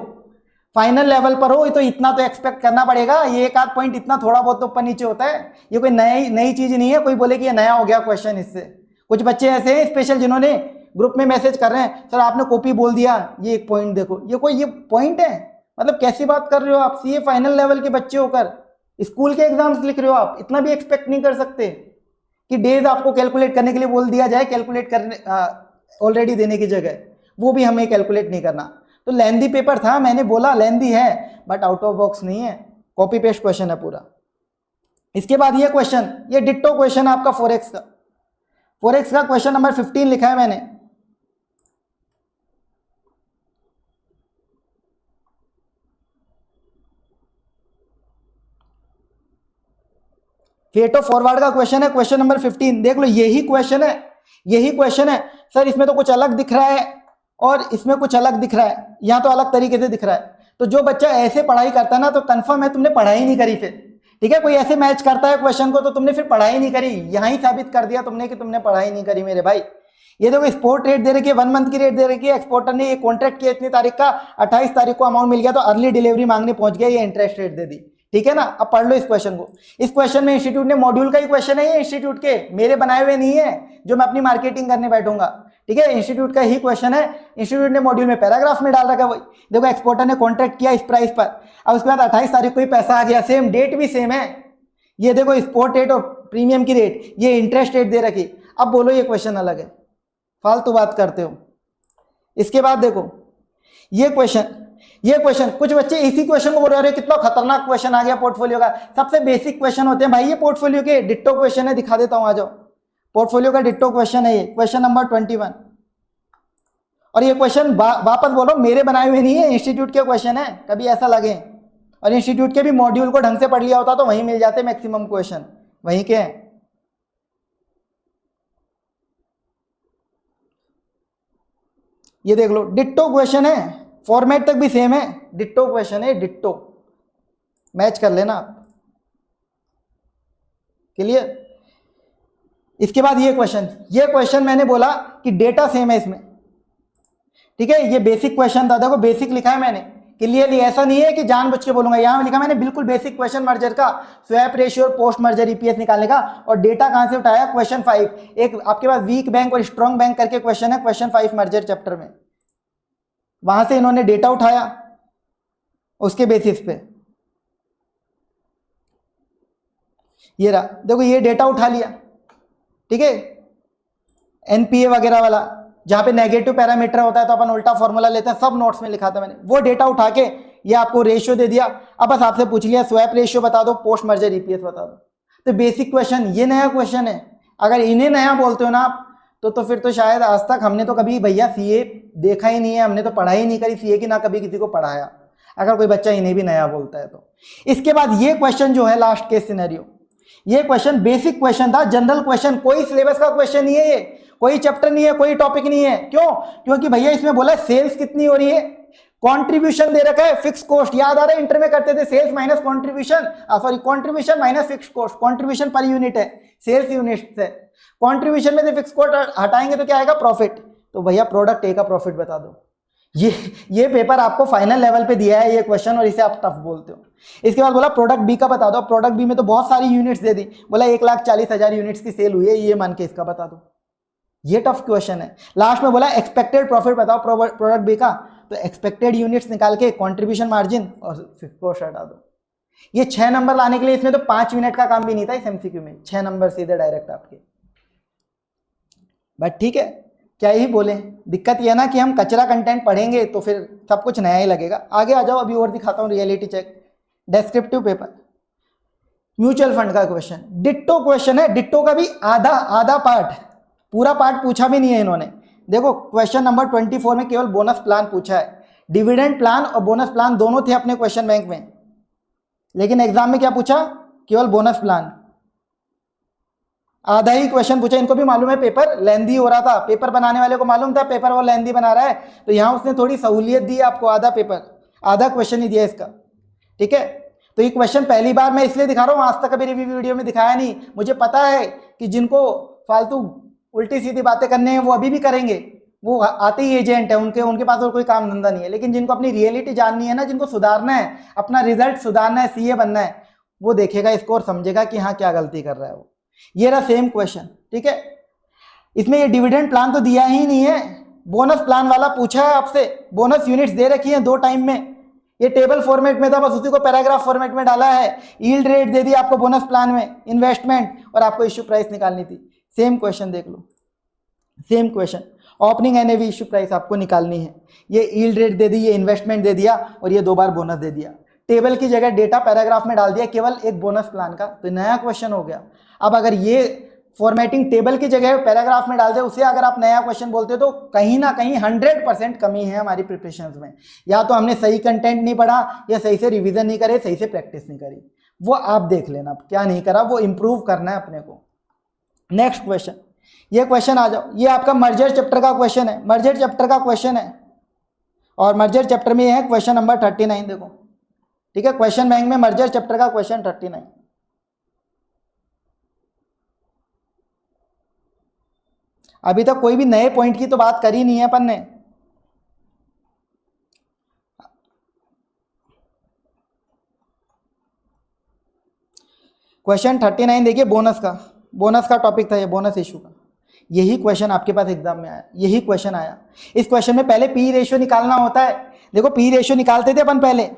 फाइनल लेवल पर हो तो इतना तो एक्सपेक्ट करना पड़ेगा। ये एक आध पॉइंट इतना थोड़ा बहुत तो ऊपर नीचे होता है, ये कोई नई चीज नहीं है। कोई बोले कि ये नया हो गया क्वेश्चन इससे। कुछ बच्चे ऐसे हैं स्पेशल जिन्होंने ग्रुप में मैसेज कर रहे हैं, सर आपने कॉपी बोल दिया, ये एक पॉइंट देखो। ये पॉइंट है? मतलब कैसी बात कर रहे हो आप? सीए फाइनल लेवल के बच्चे होकर स्कूल के एग्जाम्स लिख रहे हो आप? इतना भी एक्सपेक्ट नहीं कर सकते कि डेज आपको कैलकुलेट करने के लिए बोल दिया जाए, कैलकुलेट करने ऑलरेडी देने की जगह, वो भी हमें कैलकुलेट नहीं करना। तो लेंदी पेपर था, मैंने बोला लेंदी है, बट आउट ऑफ बॉक्स नहीं है, कॉपी पेस्ट क्वेश्चन है पूरा। इसके बाद ये क्वेश्चन, ये डिट्टो क्वेश्चन आपका फोरेक्स का क्वेश्चन नंबर 15 लिखा है मैंने। फेटो फॉरवर्ड का क्वेश्चन है, क्वेश्चन नंबर 15। देख लो यही क्वेश्चन है। सर इसमें तो कुछ अलग दिख रहा है और इसमें कुछ अलग दिख रहा है, यहाँ तो अलग तरीके से दिख रहा है। तो जो बच्चा ऐसे पढ़ाई करता है ना, तो कंफर्म है तुमने पढ़ाई नहीं करी फिर। ठीक है, कोई ऐसे मैच करता है क्वेश्चन को तो तुमने फिर पढ़ाई नहीं करी। यहाँ ही साबित कर दिया तुमने कि तुमने पढ़ाई नहीं करी मेरे भाई। ये देखो एक्सपोर्ट रेट दे रखी है, 1 मंथ की रेट दे रखी है। एक्सपोर्टर ने ये कॉन्ट्रैक्ट किया इतनी तारीख का, 28 तारीख को अमाउंट मिल गया, तो अर्ली डिलीवरी मांगने पहुंच गया, ये इंटरेस्ट रेट दे दी। ठीक है ना, अब पढ़ लो इस क्वेश्चन को। इस क्वेश्चन में इंस्टीट्यूट ने मॉड्यूल का ही क्वेश्चन है, ये इंस्टीट्यूट के मेरे बनाए हुए नहीं है जो मैं अपनी मार्केटिंग करने बैठूंगा। ठीक है, इंस्टीट्यूट का ही क्वेश्चन है, इंस्टीट्यूट ने मॉड्यूल में पैराग्राफ में डाल रखा है। वही देखो, एक्सपोर्टर ने कॉन्ट्रैक्ट किया इस प्राइस पर, अब उसके बाद 28 तारीख को ही पैसा आ गया, सेम डेट भी सेम है। ये देखो एक्सपोर्ट रेट और प्रीमियम की रेट, ये इंटरेस्ट रेट दे रखी। अब बोलो ये क्वेश्चन अलग है? फालतू बात करते हो। इसके बाद देखो ये क्वेश्चन कुछ बच्चे इसी क्वेश्चन को बोल रहे हैं कितना खतरनाक क्वेश्चन आ गया पोर्टफोलियो का। सबसे बेसिक क्वेश्चन होते हैं भाई, ये पोर्टफोलियो के डिट्टो क्वेश्चन है, दिखा देता हूं, आ जाओ। पोर्टफोलियो का डिट्टो क्वेश्चन है ये, क्वेश्चन नंबर 21। और ये क्वेश्चन वापस बोलो मेरे बनाए हुए नहीं है, इंस्टीट्यूट के क्वेश्चन है, कभी ऐसा लगे। और इंस्टीट्यूट के भी मॉड्यूल को ढंग से पढ़ लिया होता तो वहीं मिल जाते मैक्सिमम क्वेश्चन, वहीं के हैं। ये देख लो डिट्टो क्वेश्चन है, फॉर्मेट तक भी सेम है, डिट्टो क्वेश्चन है, डिट्टो, मैच कर लेना आप। क्लियर। इसके बाद ये क्वेश्चन मैंने बोला कि डेटा सेम है इसमें, ठीक है। ये बेसिक क्वेश्चन था, देखो बेसिक लिखा है मैंने क्लियरली, ऐसा नहीं है कि जानबूझ के बोलूंगा, यहां लिखा मैंने बिल्कुल बेसिक क्वेश्चन मर्जर का, स्वैप रेशियो और पोस्ट मर्जर ईपीएस निकालने का। और डेटा कहां से उठाया, क्वेश्चन 5, एक आपके पास वीक बैंक और स्ट्रॉन्ग बैंक करके क्वेश्चन है क्वेश्चन 5 मर्जर चैप्टर में, वहां से इन्होंने डेटा उठाया, उसके बेसिस पे ये रहा, देखो ये डेटा उठा लिया, ठीक है। एनपीए वगैरह वाला जहां पे नेगेटिव पैरामीटर होता है तो अपन उल्टा फॉर्मूला लेते हैं, सब नोट्स में लिखा था मैंने, वो डेटा उठा के ये आपको रेशियो दे दिया। अब बस आपसे पूछ लिया स्वैप रेशियो बता दो, पोस्ट मर्जर ईपीएस बता दो। तो बेसिक क्वेश्चन, ये नया क्वेश्चन है। अगर इन्हें नया बोलते हो ना आप तो फिर तो शायद आज तक हमने तो कभी भैया सीए देखा ही नहीं है, हमने तो पढ़ाई नहीं करी सीए की, ना कभी किसी को पढ़ाया, अगर कोई बच्चा इन्हें भी नया बोलता है तो। इसके बाद ये क्वेश्चन जो है लास्ट केस सिनेरियो, ये क्वेश्चन बेसिक क्वेश्चन था, जनरल क्वेश्चन, कोई सिलेबस का क्वेश्चन नहीं है, ये कोई चैप्टर नहीं है, कोई टॉपिक नहीं है। क्यों? क्योंकि भैया इसमें बोला है सेल्स कितनी हो रही है, कंट्रीब्यूशन दे रखा है, फिक्स कॉस्ट, याद आ रहा है इंटर में करते थे, sales minus contribution, sorry contribution minus fix cost, contribution per unit है, सेल्स यूनिट से कंट्रीब्यूशन में से फिक्स कॉस्ट हटाएंगे तो क्या आएगा, प्रॉफिट। तो भैया प्रोडक्ट ए का प्रॉफिट बता दो। ये पेपर आपको फाइनल लेवल पे दिया है ये क्वेश्चन, और इसे आप टफ बोलते हो। इसके बाद बोला प्रोडक्ट बी का बता दो, प्रोडक्ट बी में तो बहुत सारी यूनिट्स दे दी, बोला 1,40,000 यूनिट्स की सेल हुई है, ये मान के इसका बता दो। ये टफ क्वेश्चन है। लास्ट में बोला एक्सपेक्टेड प्रॉफिट बताओ प्रोडक्ट बी का, तो एक्सपेक्टेड यूनिट्स निकाल के कंट्रीब्यूशन मार्जिन और फिक्स कॉस्ट हटा दो। ये 6 नंबर लाने के लिए इसमें तो 5 मिनट का काम भी नहीं था इस एमसीक्यू में, 6 नंबर सीधे डायरेक्ट आपके। बट ठीक है, क्या ही बोले, दिक्कत यह ना कि हम कचरा कंटेंट पढ़ेंगे तो फिर सब कुछ नया ही लगेगा। आगे आ जाओ, अभी और दिखाता हूँ reality check, descriptive paper, mutual fund का क्वेश्चन, डिट्टो क्वेश्चन है, डिट्टो का भी आधा पार्ट, पूरा पार्ट पूछा भी नहीं है इन्होंने। देखो क्वेश्चन नंबर 24 में केवल बोनस प्लान पूछा है, डिविडेंड प्लान और बोनस प्लान दोनों थे अपने क्वेश्चन बैंक में, लेकिन एग्जाम में क्या पूछा, केवल बोनस प्लान, आधा ही क्वेश्चन पूछा। इनको भी मालूम है पेपर लेंदी हो रहा था, पेपर बनाने वाले को मालूम था पेपर वो लेंदी बना रहा है, तो यहां उसने थोड़ी सहूलियत दी आपको, आधा पेपर, आधा क्वेश्चन ही दिया इसका, ठीक है। तो ये क्वेश्चन पहली बार मैं इसलिए दिखा रहा हूं, आज तक कभी रिव्यू वीडियो में दिखाया नहीं। मुझे पता है कि जिनको फालतू उल्टी सीधी बातें करने हैं वो अभी भी करेंगे, वो आते ही एजेंट है, उनके पास और कोई काम धंधा नहीं है। लेकिन जिनको अपनी रियलिटी जाननी है ना, जिनको सुधारना है, अपना रिजल्ट सुधारना है, सीए बनना है, वो देखेगा इसको और समझेगा कि हाँ क्या गलती कर रहा है वो। ये रहा सेम क्वेश्चन, ठीक है। इसमें ये डिविडेंड प्लान तो दिया ही नहीं है, बोनस प्लान वाला पूछा है आपसे, बोनस यूनिट्स दे रखी है 2 टाइम में, ये टेबल फॉर्मेट में था, बस उसी को पैराग्राफ फॉर्मेट में डाला है। यील्ड रेट दे दी आपको बोनस प्लान में, इन्वेस्टमेंट, और आपको इश्यू प्राइस निकालनी थी। सेम क्वेश्चन देख लो, same question, opening NAV issue price आपको निकालनी है, ये यील्ड रेट दे दी, ये इन्वेस्टमेंट दे दिया, और ये 2 बार बोनस दे दिया। टेबल की जगह डेटा पैराग्राफ में डाल दिया केवल एक बोनस प्लान का, तो नया क्वेश्चन हो गया। अब अगर ये फॉर्मेटिंग टेबल की जगह पैराग्राफ में डाल दे, उसे अगर आप नया क्वेश्चन बोलते हो तो कहीं ना कहीं 100% कमी है हमारी प्रिपरेशन में। या तो हमने सही कंटेंट नहीं पढ़ा, या सही से रिवीजन नहीं करे, सही से प्रैक्टिस नहीं करी, वो आप देख लेना क्या नहीं करा, वो इंप्रूव करना है अपने को। नेक्स्ट क्वेश्चन, ये क्वेश्चन आ जाओ, ये आपका मर्जर चैप्टर का क्वेश्चन है, मर्जर चैप्टर का क्वेश्चन है, और मर्जर चैप्टर में है क्वेश्चन नंबर 39, देखो, ठीक है। क्वेश्चन बैंक में मर्जर चैप्टर का क्वेश्चन 39। अभी तक कोई भी नए पॉइंट की तो बात करी नहीं है अपन ने। क्वेश्चन 39 देखिए, बोनस का टॉपिक था ये, बोनस इशू का। यही क्वेश्चन आपके पास एग्जाम में आया, यही क्वेश्चन आया। इस क्वेश्चन में पहले पी रेशियो निकालना होता है। देखो पी रेशियो निकालते थे अपन पहले,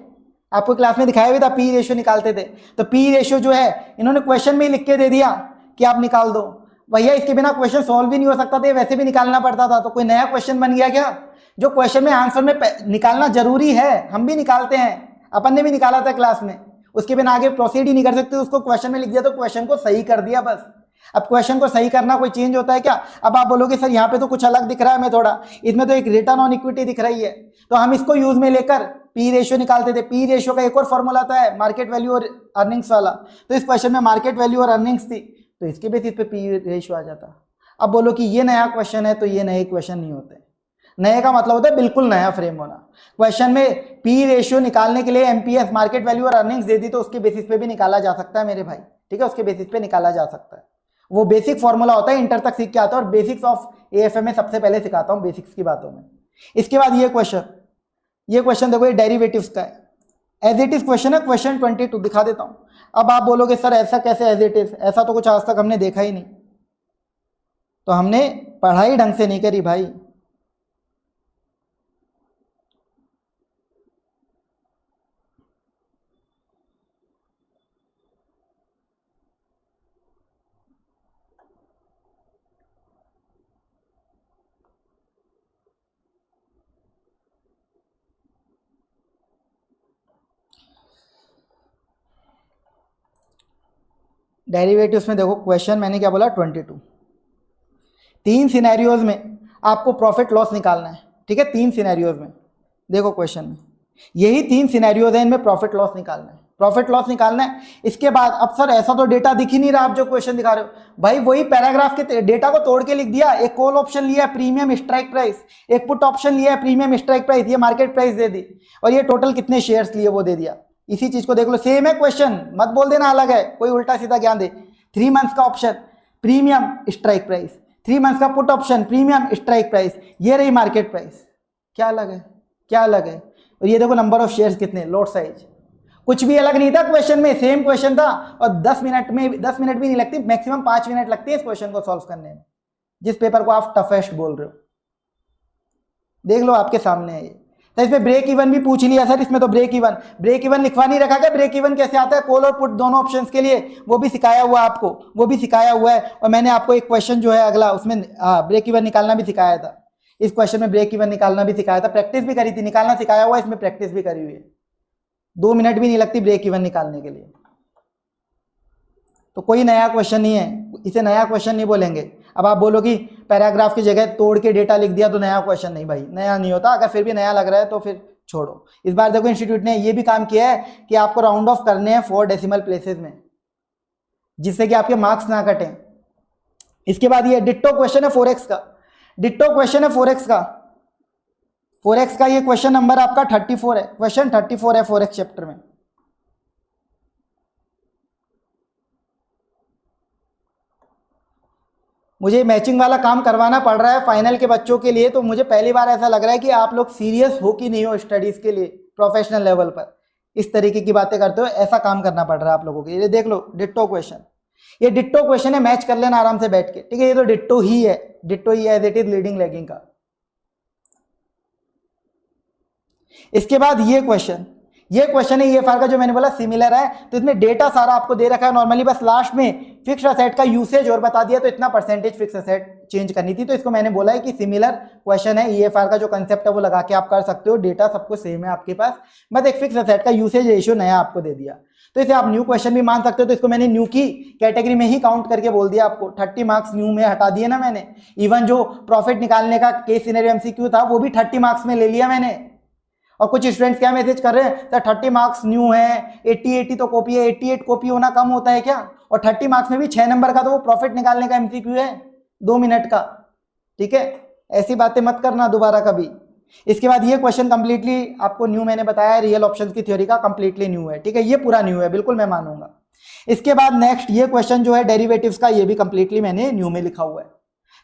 आपको क्लास में दिखाया भी था, पी रेशियो निकालते थे। तो पी रेशियो जो है इन्होंने क्वेश्चन में ही लिख के दे दिया कि आप निकाल दो। भैया इसके बिना क्वेश्चन सॉल्व ही नहीं हो सकता था, ये वैसे भी निकालना पड़ता था, तो कोई नया क्वेश्चन बन गया क्या? जो क्वेश्चन में आंसर में निकालना जरूरी है, हम भी निकालते हैं, अपन ने भी निकाला था क्लास में, उसके बिना आगे प्रोसीड ही नहीं कर सकते, उसको क्वेश्चन में लिख दिया तो क्वेश्चन को सही कर दिया बस। अब क्वेश्चन को सही करना कोई चेंज होता है क्या? अब आप बोलोगे सर यहाँ पे तो कुछ अलग दिख रहा है हमें थोड़ा, इसमें तो एक रिटर्न ऑन इक्विटी दिख रही है, तो हम इसको यूज में लेकर पी रेशियो निकालते थे। पी रेशियो का एक और फॉर्मूला आता है मार्केट वैल्यू और अर्निंग्स वाला, तो इस क्वेश्चन में मार्केट वैल्यू और अर्निंग्स थी, तो इसके बेसिस पे पी रेशियो आ जाता। अब बोलो कि ये नया क्वेश्चन है, तो ये नए क्वेश्चन नहीं होते। नए का मतलब होता है बिल्कुल नया फ्रेम होना। क्वेश्चन में पी रेशियो निकालने के लिए एमपीएस मार्केट वैल्यू और अर्निंग्स दे दी, तो उसके बेसिस पे भी निकाला जा सकता है मेरे भाई, ठीक है, उसके बेसिस पे निकाला जा सकता है। वो बेसिक फॉर्मूला होता है, इंटर तक सीख के आता है, और बेसिक्स ऑफ एएफएम में सबसे पहले सिखाता हूँ बेसिक्स की बातों में। इसके बाद ये क्वेश्चन देखो, ये डेरिवेटिव्स का है, एज इट इज क्वेश्चन है, क्वेश्चन 22 दिखा देता हूँ। अब आप बोलोगे सर ऐसा कैसे एज इट इज, ऐसा तो कुछ आज तक हमने देखा ही नहीं, तो हमने पढ़ाई ढंग से नहीं करी भाई। डेरिवेटिव्स में देखो क्वेश्चन मैंने क्या बोला, 22। 3 सिनेरियोज में आपको प्रॉफिट लॉस निकालना है, ठीक है, 3 सिनेरियोज में। देखो क्वेश्चन में यही 3 सिनेरियोज हैं, इनमें प्रॉफिट लॉस निकालना है, प्रॉफिट लॉस निकालना है। इसके बाद अब सर ऐसा तो डेटा दिख ही नहीं रहा, आप जो क्वेश्चन दिखा रहे हो भाई, वही पैराग्राफ के डेटा को तोड़ के लिख दिया। एक कॉल ऑप्शन लिया है प्रीमियम स्ट्राइक प्राइस, एक पुट ऑप्शन लिया है प्रीमियम स्ट्राइक प्राइस, ये मार्केट प्राइस दे दी, और ये टोटल कितने शेयर्स लिए वो दे दिया। इसी चीज को देख लो, सेम है क्वेश्चन, मत बोल देना अलग है, कोई उल्टा सीधा ज्ञान दे। 3 मंथ्स का option premium strike price, 3 months का put option premium strike price, ये रही मार्केट प्राइस। क्या अलग है, क्या अलग है? और ये देखो नंबर ऑफ शेयर्स कितने, लॉट साइज, कुछ भी अलग नहीं था क्वेश्चन में, सेम क्वेश्चन था। और 10 मिनट भी नहीं लगती, मैक्सिमम 5 मिनट लगती है इस क्वेश्चन को सॉल्व करने में, जिस पेपर को आप टफेस्ट बोल रहे हो। देख लो आपके सामने है ये। तो इसमें ब्रेक इवन भी पूछ लिया सर, इसमें तो ब्रेक इवन लिखवा नहीं रखा क्या? ब्रेक इवन कैसे आता है कॉल और पुट दोनों ऑप्शंस के लिए, वो भी सिखाया हुआ आपको, वो भी सिखाया हुआ है। और मैंने आपको एक क्वेश्चन जो है अगला, उसमें ब्रेक इवन निकालना भी सिखाया था। इस क्वेश्चन में ब्रेक इवन निकालना भी सिखाया था, प्रैक्टिस भी करी थी, निकालना सिखाया हुआ, इसमें प्रैक्टिस भी करी हुई है। 2 मिनट भी नहीं लगती ब्रेक इवन निकालने के लिए। तो कोई नया क्वेश्चन नहीं है, इसे नया क्वेश्चन नहीं बोलेंगे। अब आप बोलो कि पैराग्राफ की जगह तोड़ के डेटा लिख दिया तो नया क्वेश्चन, नहीं भाई, नया नहीं होता। अगर फिर भी नया लग रहा है तो फिर छोड़ो। इस बार देखो इंस्टीट्यूट ने ये भी काम किया है कि आपको राउंड ऑफ करने हैं 4 डेसिमल प्लेसेस में, जिससे कि आपके मार्क्स ना कटें। इसके बाद ये डिट्टो क्वेश्चन है फोरेक्स का, डिट्टो क्वेश्चन है फोरेक्स का ये क्वेश्चन नंबर आपका 34 है, क्वेश्चन 34 है फोरेक्स चैप्टर में। मुझे मैचिंग वाला काम करवाना पड़ रहा है फाइनल के बच्चों के लिए, तो मुझे पहली बार ऐसा लग रहा है कि आप लोग सीरियस हो कि नहीं हो स्टडीज के लिए प्रोफेशनल लेवल पर। इस तरीके की बातें करते हो, ऐसा काम करना पड़ रहा है आप लोगों के लिए। देख लो डिट्टो क्वेश्चन, ये डिट्टो क्वेश्चन है, मैच कर लेना आराम से बैठ के, ठीक है। ये तो डिट्टो ही है, as it is leading lagging का। इसके बाद ये क्वेश्चन है ईएफआर का, जो मैंने बोला सिमिलर है, तो इसमें डेटा सारा आपको दे रखा है नॉर्मली, बस लास्ट में फिक्स्ड असेट का यूसेज और बता दिया, तो इतना परसेंटेज फिक्स असेट चेंज करनी थी। तो इसको मैंने बोला है कि सिमिलर क्वेश्चन है, ईएफआर का जो कंसेप्ट है वो लगा के आप कर सकते हो, डेटा सब कुछ सेम है आपके पास, बस एक फिक्स असेट का यूसेज रेशियो नया आपको दे दिया। तो इसे आप न्यू क्वेश्चन भी मान सकते हो। तो इसको मैंने न्यू की कैटेगरी में ही काउंट करके बोल दिया आपको, 30 मार्क्स न्यू में हटा दिए ना मैंने। इवन जो प्रॉफिट निकालने का केस सिनेरियो एमसीक्यू था वो भी 30 मार्क्स में ले लिया मैंने। और कुछ स्टूडेंट्स क्या मैसेज कर रहे हैं, सर 30 मार्क्स न्यू है, 80 तो कॉपी है, 88 कॉपी होना कम होता है क्या? और 30 मार्क्स में भी 6 नंबर का तो वो प्रॉफिट निकालने का एमसीक्यू है 2 मिनट का, ठीक है। ऐसी बातें मत करना दोबारा कभी। इसके बाद ये क्वेश्चन कंप्लीटली आपको न्यू मैंने बताया, रियल ऑप्शंस की थ्योरी का कंप्लीटली न्यू है, ठीक है, ये पूरा न्यू है, बिल्कुल मैं मानूंगा। इसके बाद नेक्स्ट ये क्वेश्चन जो है डेरिवेटिव्स का, ये भी कंप्लीटली मैंने न्यू में लिखा हुआ है।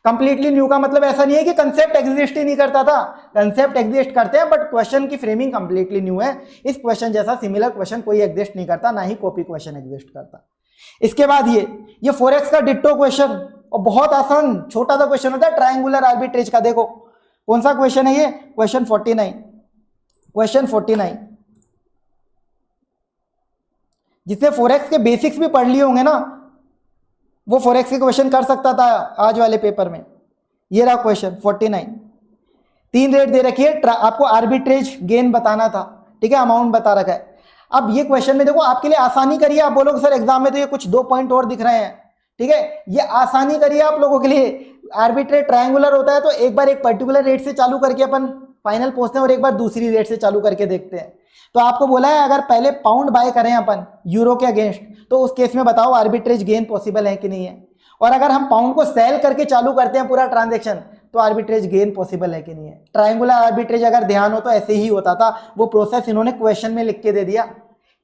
कंप्लीटली न्यू का मतलब ऐसा नहीं है कि कंसेप्ट एग्जिस्ट ही नहीं करता था, कंसेप्ट एग्जिस्ट करते हैं, बट क्वेश्चन की फ्रेमिंग कंप्लीटली न्यू है। इस क्वेश्चन जैसा सिमिलर क्वेश्चन कोई एग्जिस्ट नहीं करता, ना ही कॉपी क्वेश्चन एग्जिस्ट करता। इसके बाद ये फोरेक्स का डिट्टो क्वेश्चन, और बहुत आसान छोटा सा क्वेश्चन होता है ट्रायंगुलर आर्बिट्रेज का। देखो कौन सा क्वेश्चन है ये, क्वेश्चन 49, जिससे फोरेक्स के बेसिक्स भी पढ़ लिए होंगे ना, वो फॉरेक्स के क्वेश्चन कर सकता था आज वाले पेपर में। ये रहा क्वेश्चन 49। 3 रेट दे रखी है, आपको आर्बिट्रेज गेन बताना था, ठीक है, अमाउंट बता रखा है। अब ये क्वेश्चन में देखो आपके लिए आसानी करिए, आप बोलोगे सर एग्जाम में तो ये कुछ 2 पॉइंट और दिख रहे हैं, ठीक है, ये आसानी करिए आप लोगों के लिए। आर्बिट्रेज ट्रायंगुलर होता है तो एक बार एक पर्टिकुलर रेट से चालू करके अपन फाइनल पहुंचते हैं और एक बार दूसरी रेट से चालू करके देखते हैं। तो आपको बोला है अगर पहले पाउंड बाय करें अपन यूरो के अगेंस्ट, तो उस केस में बताओ आर्बिट्रेज गेन पॉसिबल है कि नहीं है, और अगर हम पाउंड को सेल करके चालू करते हैं पूरा ट्रांजेक्शन, तो आर्बिट्रेज गेन पॉसिबल है कि नहीं है। ट्रायंगुलर आर्बिट्रेज अगर ध्यान हो तो ऐसे ही होता था, वो प्रोसेस इन्होंने क्वेश्चन में लिख के दे दिया।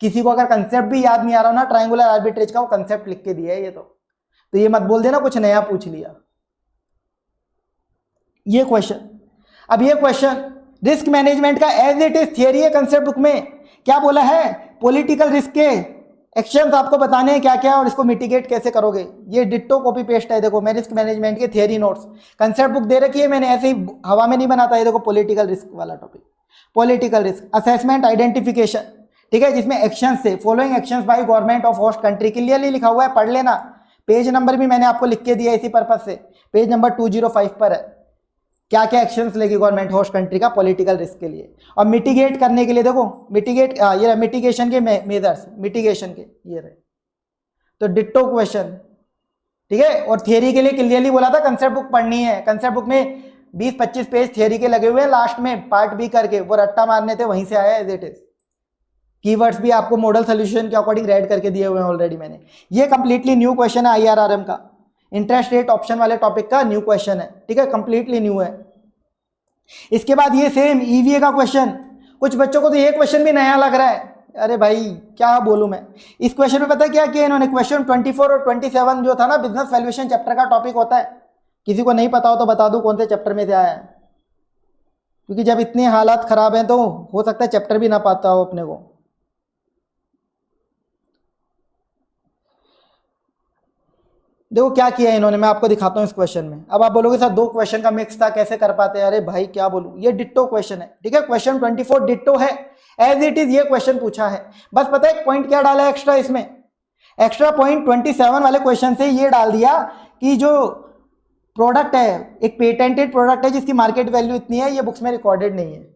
किसी को अगर कंसेप्ट भी याद नहीं आ रहा ना ट्रायंगुलर आर्बिट्रेज का, वो कंसेप्ट लिख के दिया है ये तो ये मत बोल देना कुछ नया पूछ लिया। ये क्वेश्चन, अब ये क्वेश्चन रिस्क मैनेजमेंट का एज इट इज थियरी है कंसेप्ट बुक में। क्या बोला है, पॉलिटिकल रिस्क के एक्शंस आपको बताने हैं क्या क्या और इसको मिटिगेट कैसे करोगे। ये डिट्टो कॉपी पेस्ट है, देखो मैं रिस्क मैनेजमेंट के थियरी नोट्स कंसेप्ट बुक दे रखी है मैंने, ऐसे ही हवा में नहीं बनाता है। देखो पॉलिटिकल रिस्क वाला topic, political risk assessment identification, ठीक है, जिसमें एक्शन से following actions by government of host country, clearly लिखा हुआ है, पढ़ लेना। पेज नंबर भी मैंने आपको लिख के दिया इसी पर्पज से, पेज नंबर 205 पर है, क्या क्या एक्शंस लेगी गवर्नमेंट होस्ट कंट्री का पॉलिटिकल रिस्क के लिए। और मिटिगेट करने के लिए देखो मिटिगेट, ये मिटिगेशन के मेजर्स, मिटिगेशन के ये रहे, तो डिट्टो क्वेश्चन, ठीक है। और थियरी के लिए क्लियरली बोला था कंसेप्ट बुक पढ़नी है, कंसेप्ट बुक में 20-25 पेज थियरी के लगे हुए हैं, लास्ट में पार्ट बी करके वो रट्टा मारने थे, वहीं से आया एज इट इज। कीवर्ड्स भी आपको मॉडल सोल्यूशन के अकॉर्डिंग रेड करके दिए हुए हैं ऑलरेडी मैंने। ये कंप्लीटली न्यू क्वेश्चन है IRRM का, इंटरेस्ट रेट ऑप्शन वाले टॉपिक का न्यू क्वेश्चन है, ठीक है, कंप्लीटली न्यू है। इसके बाद ये सेम EVA का क्वेश्चन, कुछ बच्चों को तो ये क्वेश्चन भी नया लग रहा है, अरे भाई क्या बोलूं मैं। इस क्वेश्चन में पता है क्या किया इन्होंने, क्वेश्चन 24 और 27 जो था ना बिजनेस वैल्यूएशन चैप्टर का टॉपिक होता है, किसी को नहीं पता हो तो बता दूं कौन से चैप्टर में से आया है, क्योंकि जब इतनी हालात खराब हैं तो हो सकता है चैप्टर भी ना पाता हो अपने को। देखो क्या किया इन्होंने, मैं आपको दिखाता हूं इस क्वेश्चन में। अब आप बोलोगे सर 2 क्वेश्चन का मिक्स था कैसे कर पाते हैं, अरे भाई क्या बोलूं, ये डिट्टो क्वेश्चन है, ठीक है, क्वेश्चन 24 डिट्टो है एज इट इज, ये क्वेश्चन पूछा है। बस पता है एक पॉइंट क्या डाला है एक्स्ट्रा इसमें, एक्स्ट्रा पॉइंट 27 वाले क्वेश्चन से ये डाल दिया कि जो प्रोडक्ट है एक पेटेंटेड प्रोडक्ट है जिसकी मार्केट वैल्यू इतनी है, ये बुक्स में रिकॉर्डेड नहीं है,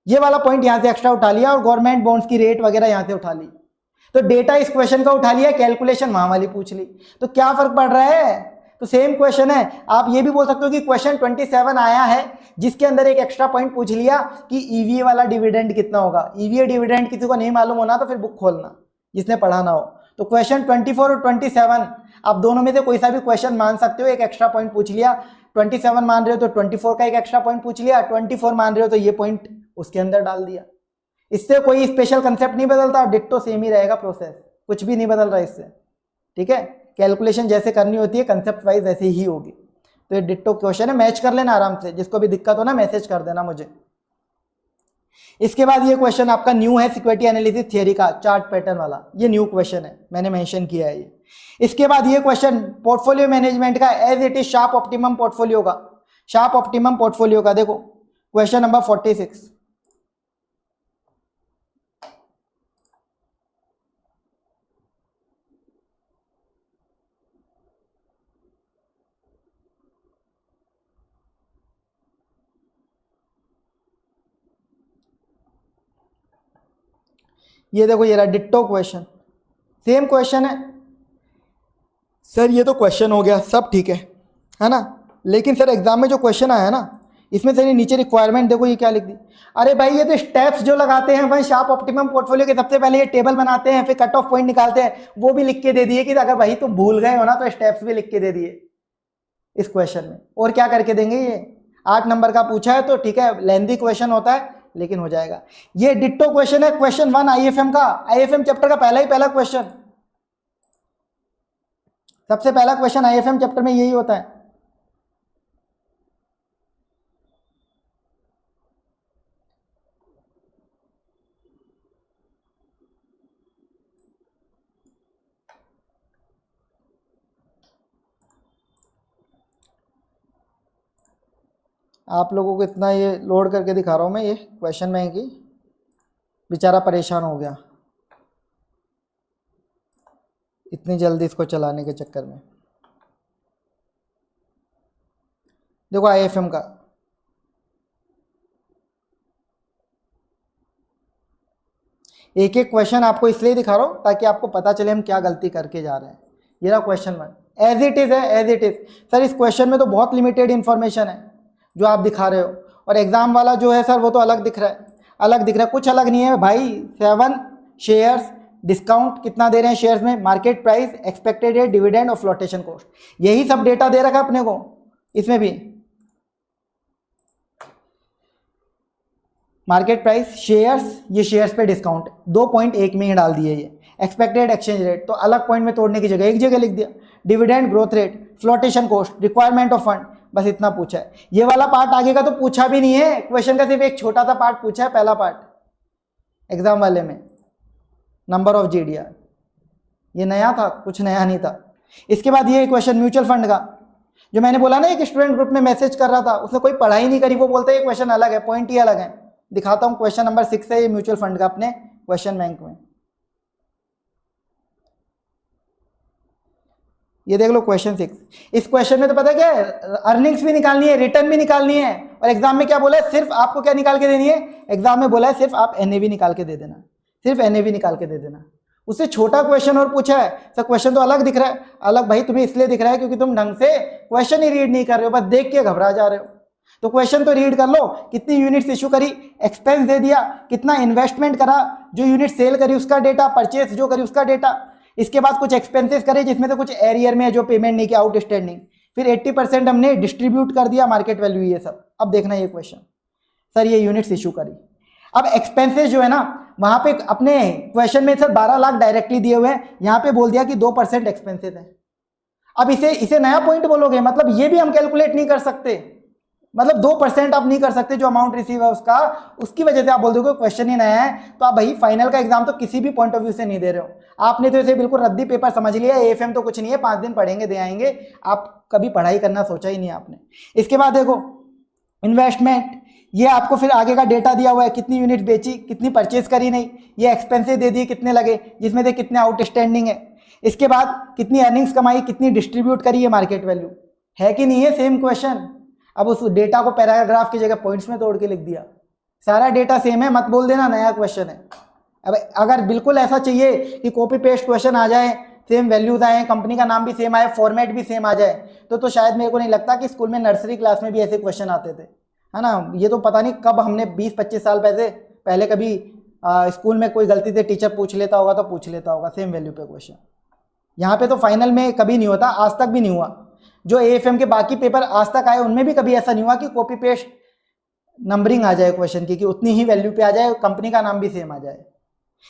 ये वाला पॉइंट यहां से एक्स्ट्रा उठा लिया, और गवर्नमेंट बॉन्ड्स की रेट वगैरह यहां से उठा ली। तो डेटा इस क्वेश्चन का उठा लिया, कैलकुलेशन वहां वाली पूछ ली, तो क्या फर्क पड़ रहा है, तो सेम क्वेश्चन है। आप ये भी बोल सकते हो कि क्वेश्चन 27 आया है जिसके अंदर एक एक्स्ट्रा पॉइंट पूछ लिया कि EVA वाला डिविडेंड कितना होगा। EVA डिविडेंड किसी को नहीं मालूम होना तो फिर बुक खोलना जिसने पढ़ा ना हो। तो क्वेश्चन 24 और 27 आप दोनों में से कोई सा भी क्वेश्चन मान सकते हो, एक एक्स्ट्रा पॉइंट पूछ लिया, 27 मान रहे हो तो 24 का एक एक्स्ट्रा पॉइंट पूछ लिया, 24 मान रहे हो तो ये पॉइंट उसके अंदर डाल दिया। इससे कोई स्पेशल कंसेप्ट नहीं बदलता, डिट्टो सेम ही रहेगा प्रोसेस, कुछ भी नहीं बदल रहा इससे, ठीक है। कैलकुलेशन जैसे करनी होती है कंसेप्ट वाइज ऐसे ही होगी। तो ये डिट्टो क्वेश्चन है, मैच कर लेना आराम से, जिसको भी दिक्कत हो ना मैसेज कर देना मुझे। इसके बाद ये क्वेश्चन आपका न्यू है, सिक्योरिटी एनालिसिस थियरी का चार्ट पैटर्न वाला, ये न्यू क्वेश्चन है, मैंने मेंशन किया है ये। इसके बाद ये क्वेश्चन पोर्टफोलियो मैनेजमेंट का as it is sharp optimum portfolio का, शार्प ऑप्टिमम पोर्टफोलियो का, देखो क्वेश्चन नंबर 46। ये देखो ये रहा डिट्टो क्वेश्चन, सेम क्वेश्चन है सर, ये तो क्वेश्चन हो गया सब ठीक है ना, लेकिन सर एग्जाम में जो क्वेश्चन आया है ना इसमें से नीचे रिक्वायरमेंट देखो ये क्या लिख दी। अरे भाई ये तो स्टेप्स जो लगाते हैं भाई शार्प ऑप्टिमम पोर्टफोलियो के, सबसे पहले ये टेबल बनाते हैं फिर कट ऑफ पॉइंट निकालते हैं, वो भी लिख के दे दिए कि अगर भाई तुम भूल गए हो ना तो स्टेप्स भी लिख के दे दिए इस क्वेश्चन में। और क्या करके देंगे, ये 8 नंबर का पूछा है तो ठीक है, लेंथी क्वेश्चन होता है लेकिन हो जाएगा। ये डिट्टो क्वेश्चन है क्वेश्चन 1 IFM का, IFM चैप्टर का पहला क्वेश्चन, सबसे पहला क्वेश्चन IFM चैप्टर में यही होता है। आप लोगों को इतना ये लोड करके दिखा रहा हूं मैं ये क्वेश्चन में कि बेचारा परेशान हो गया इतनी जल्दी इसको चलाने के चक्कर में। देखो आईएफएम का, एक एक क्वेश्चन आपको इसलिए दिखा रहा हूं ताकि आपको पता चले हम क्या गलती करके जा रहे हैं। ये रहा क्वेश्चन 1, एज इट इज है, एज इट इज। सर इस क्वेश्चन में तो बहुत लिमिटेड इंफॉर्मेशन है जो आप दिखा रहे हो, और एग्जाम वाला जो है सर वो तो अलग दिख रहा है, अलग दिख रहा है। कुछ अलग नहीं है भाई। 7 शेयर्स, डिस्काउंट कितना दे रहे हैं शेयर्स में, market price, expected rate, dividend और फ्लोटेशन कॉस्ट, यही सब डेटा दे रखा है अपने को इसमें भी। मार्केट प्राइस, शेयर्स, ये शेयर्स पे डिस्काउंट 2.1 में ही डाल दिए, ये एक्सपेक्टेड एक्सचेंज रेट तो अलग पॉइंट में तोड़ने की जगह एक जगह लिख दिया, dividend, growth rate, flotation cost, requirement of fund, बस इतना पूछा है। ये वाला पार्ट आगे का तो पूछा भी नहीं है, क्वेश्चन का सिर्फ एक छोटा सा पार्ट पूछा है, पहला पार्ट एग्जाम वाले में, नंबर ऑफ जीडीआर। ये नया था, कुछ नया नहीं था। इसके बाद ये क्वेश्चन म्यूचुअल फंड का, जो मैंने बोला ना एक स्टूडेंट ग्रुप में मैसेज कर रहा था, उसने कोई पढ़ाई नहीं करी, वो बोलते हैं ये क्वेश्चन अलग है, पॉइंट ही अलग है। दिखाता हूं, क्वेश्चन नंबर 6 है ये म्यूचुअल फंड का अपने क्वेश्चन बैंक में। ये देख लो क्वेश्चन 6। इस क्वेश्चन में तो पता है क्या है, अर्निंग्स भी निकालनी है, रिटर्न भी निकालनी है, और एग्जाम में क्या बोला है, सिर्फ आपको क्या निकाल के देनी है, एग्जाम में बोला है सिर्फ आप एनएवी निकाल के दे देना, सिर्फ एनएवी निकाल के दे देना। उससे छोटा क्वेश्चन और पूछा है, सर क्वेश्चन तो अलग दिख रहा है। अलग भाई तुम्हें इसलिए दिख रहा है क्योंकि तुम ढंग से क्वेश्चन ही रीड नहीं कर रहे हो, बस देख के घबरा जा रहे हो। तो क्वेश्चन तो रीड कर लो, कितनी यूनिट्स इशू करी, एक्सपेंस दे दिया, कितना इन्वेस्टमेंट करा, जो यूनिट सेल करी उसका डेटा, परचेस जो करी उसका डेटा, इसके बाद कुछ एक्सपेंसेस करे जिसमें तो कुछ एरियर में है जो पेमेंट नहीं किया, आउटस्टैंडिंग, फिर 80% हमने डिस्ट्रीब्यूट कर दिया मार्केट वैल्यू, ये सब। अब देखना ये क्वेश्चन, सर ये यूनिट्स इशू करी, अब एक्सपेंसेस जो है ना वहां पे अपने क्वेश्चन में सर 12 लाख डायरेक्टली दिए हुए हैं, यहां पे बोल दिया कि 2% एक्सपेंसेस है। अब इसे नया पॉइंट बोलोगे, मतलब ये भी हम कैलकुलेट नहीं कर सकते, मतलब 2% आप नहीं कर सकते जो अमाउंट रिसीव है उसका, उसकी वजह से आप बोल दोगे क्वेश्चन ही नया है। तो आप भाई फाइनल का एग्जाम तो किसी भी पॉइंट ऑफ व्यू से नहीं दे रहे हो, आपने तो इसे बिल्कुल रद्दी पेपर समझ लिया, एएफएम तो कुछ नहीं है, 5 दिन पढ़ेंगे दे आएंगे, आप कभी पढ़ाई करना सोचा ही नहीं आपने। इसके बाद देखो इन्वेस्टमेंट, ये आपको फिर आगे का डेटा दिया हुआ है, कितनी यूनिट बेची, कितनी परचेज करी नहीं, ये एक्सपेंसेस दे दिए कितने लगे, जिसमें से कितने आउटस्टैंडिंग है। इसके बाद कितनी अर्निंग्स कमाई, कितनी डिस्ट्रीब्यूट करी है मार्केट वैल्यू, है कि नहीं है सेम क्वेश्चन। अब उस डेटा को पैराग्राफ की जगह पॉइंट्स में तोड़ के लिख दिया, सारा डेटा सेम है, मत बोल देना नया क्वेश्चन है। अब अगर बिल्कुल ऐसा चाहिए कि कॉपी पेस्ट क्वेश्चन आ जाए, सेम वैल्यूज आए, कंपनी का नाम भी सेम आए, फॉर्मेट भी सेम आ जाए, तो शायद मेरे को नहीं लगता कि स्कूल में नर्सरी क्लास में भी ऐसे क्वेश्चन आते थे, है ना। ये तो पता नहीं कब हमने 20-25 साल पहले कभी स्कूल में कोई गलती से टीचर पूछ लेता होगा तो पूछ लेता होगा सेम वैल्यू पे क्वेश्चन। यहाँ पे तो फाइनल में कभी नहीं होता, आज तक भी नहीं हुआ। जो एएफएम के बाकी पेपर आज तक आए उनमें भी कभी ऐसा नहीं हुआ कि कॉपी पेस्ट नंबरिंग आ जाए क्वेश्चन की, कि उतनी ही वैल्यू पे आ जाए, कंपनी का नाम भी सेम आ जाए।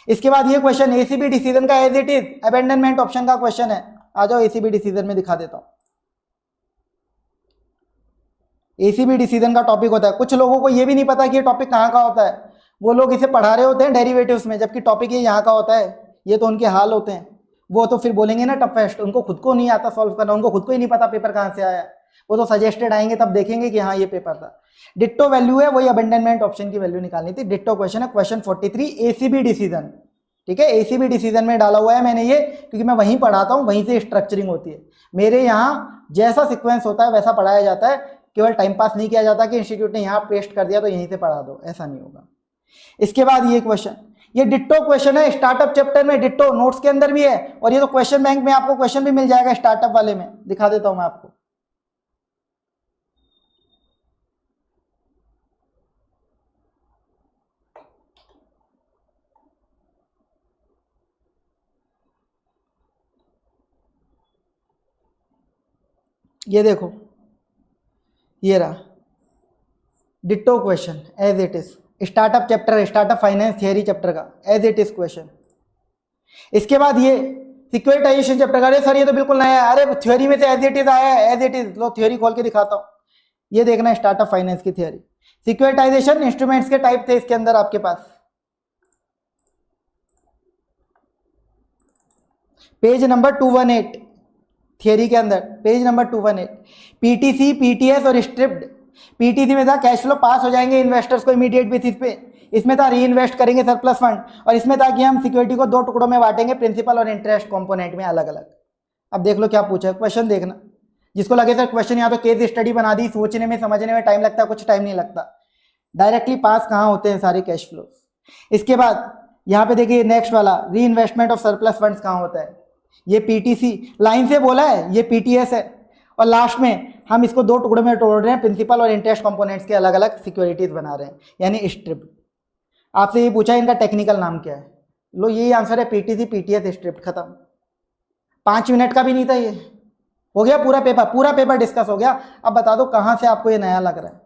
इसके बाद ये क्वेश्चन एसीबी डिसीजन का as it is abandonment option का क्वेश्चन है। आ जाओ एसीबी डिसीजन में दिखा देता हूं। एसीबी डिसीजन का टॉपिक होता है, कुछ लोगों को ये भी नहीं पता कि ये टॉपिक कहाँ का होता है, वो लोग इसे पढ़ा रहे होते हैं डेरिवेटिव्स में, जबकि टॉपिक ये यहाँ का होता है। ये तो उनके हाल होते हैं, वो तो फिर बोलेंगे ना टफेस्ट, उनको खुद को नहीं आता सॉल्व करना, उनको खुद को ही नहीं पता पेपर कहाँ से आया, वो तो सजेस्टेड आएंगे तब देखेंगे कि हाँ ये पेपर था। डिट्टो वैल्यू है, वही अबेंडनमेंट ऑप्शन की वैल्यू निकालनी थी। डिट्टो क्वेश्चन है, क्वेश्चन 43 एसीबी डिसीजन, ठीक है। एसीबी डिसीजन में डाला हुआ है मैंने ये, क्योंकि मैं वहीं पढ़ाता हूँ, वहीं से स्ट्रक्चरिंग होती है मेरे यहाँ, जैसा सिक्वेंस होता है वैसा पढ़ाया जाता है। केवल टाइम पास नहीं किया जाता कि इंस्टीट्यूट ने यहाँ पेस्ट कर दिया तो यहीं से पढ़ा दो, ऐसा नहीं होगा। इसके बाद ये क्वेश्चन, ये डिट्टो क्वेश्चन है, स्टार्टअप चैप्टर में डिट्टो नोट्स के अंदर भी है, और ये तो क्वेश्चन बैंक में आपको क्वेश्चन भी मिल जाएगा स्टार्टअप वाले में, दिखा देता हूं मैं आपको। ये देखो, ये रहा ditto question as it is, startup chapter, startup finance theory chapter का एज इट इज क्वेश्चन। इसके बाद ये सिक्योरिटाइजेशन चैप्टर का, अरे सर ये तो बिल्कुल नया है, अरे थ्योरी में से एज इट इज आया है, एज इट इज। लो थ्योरी खोल के दिखाता हूं, ये देखना स्टार्टअप फाइनेंस की थ्योरी। सिक्योरिटाइजेशन इंस्ट्रूमेंट्स के टाइप थे इसके अंदर आपके पास, पेज नंबर 218 थियरी के अंदर, पेज नंबर 218। पीटीसी, पीटीएस और स्ट्रिप्ड। पीटीसी में था कैश फ्लो पास हो जाएंगे इन्वेस्टर्स को इमीडिएट बेसिस पे, इसमें था री इन्वेस्ट करेंगे सरप्लस फंड, और इसमें था कि हम सिक्योरिटी को 2 टुकड़ों में बांटेंगे, प्रिंसिपल और इंटरेस्ट कंपोनेंट में अलग अलग। अब देख लो क्या पूछा है क्वेश्चन, देखना जिसको लगे सर क्वेश्चन यहाँ तो केस स्टडी बना दी, सोचने में समझने में टाइम लगता है, कुछ टाइम नहीं लगता, डायरेक्टली पास कहाँ होते हैं सारे कैश फ्लो। इसके बाद यहाँ पे देखिए नेक्स्ट वाला री इन्वेस्टमेंट ऑफ सरप्लस फंड्स कहाँ होता है, ये पीटीसी लाइन से बोला है, ये पीटीएस है, और लास्ट में हम इसको दो टुकड़े में तोड़ रहे हैं, प्रिंसिपल और इंटरेस्ट कंपोनेंट्स के अलग अलग सिक्योरिटीज बना रहे हैं, यानी स्ट्रिप। आपसे ये पूछा इनका टेक्निकल नाम क्या है, लो यही आंसर है, पीटीसी पीटीएस स्ट्रिप, खत्म। 5 मिनट का भी नहीं था, ये हो गया पूरा पेपर डिस्कस हो गया। अब बता दो कहाँ से आपको ये नया लग रहा है।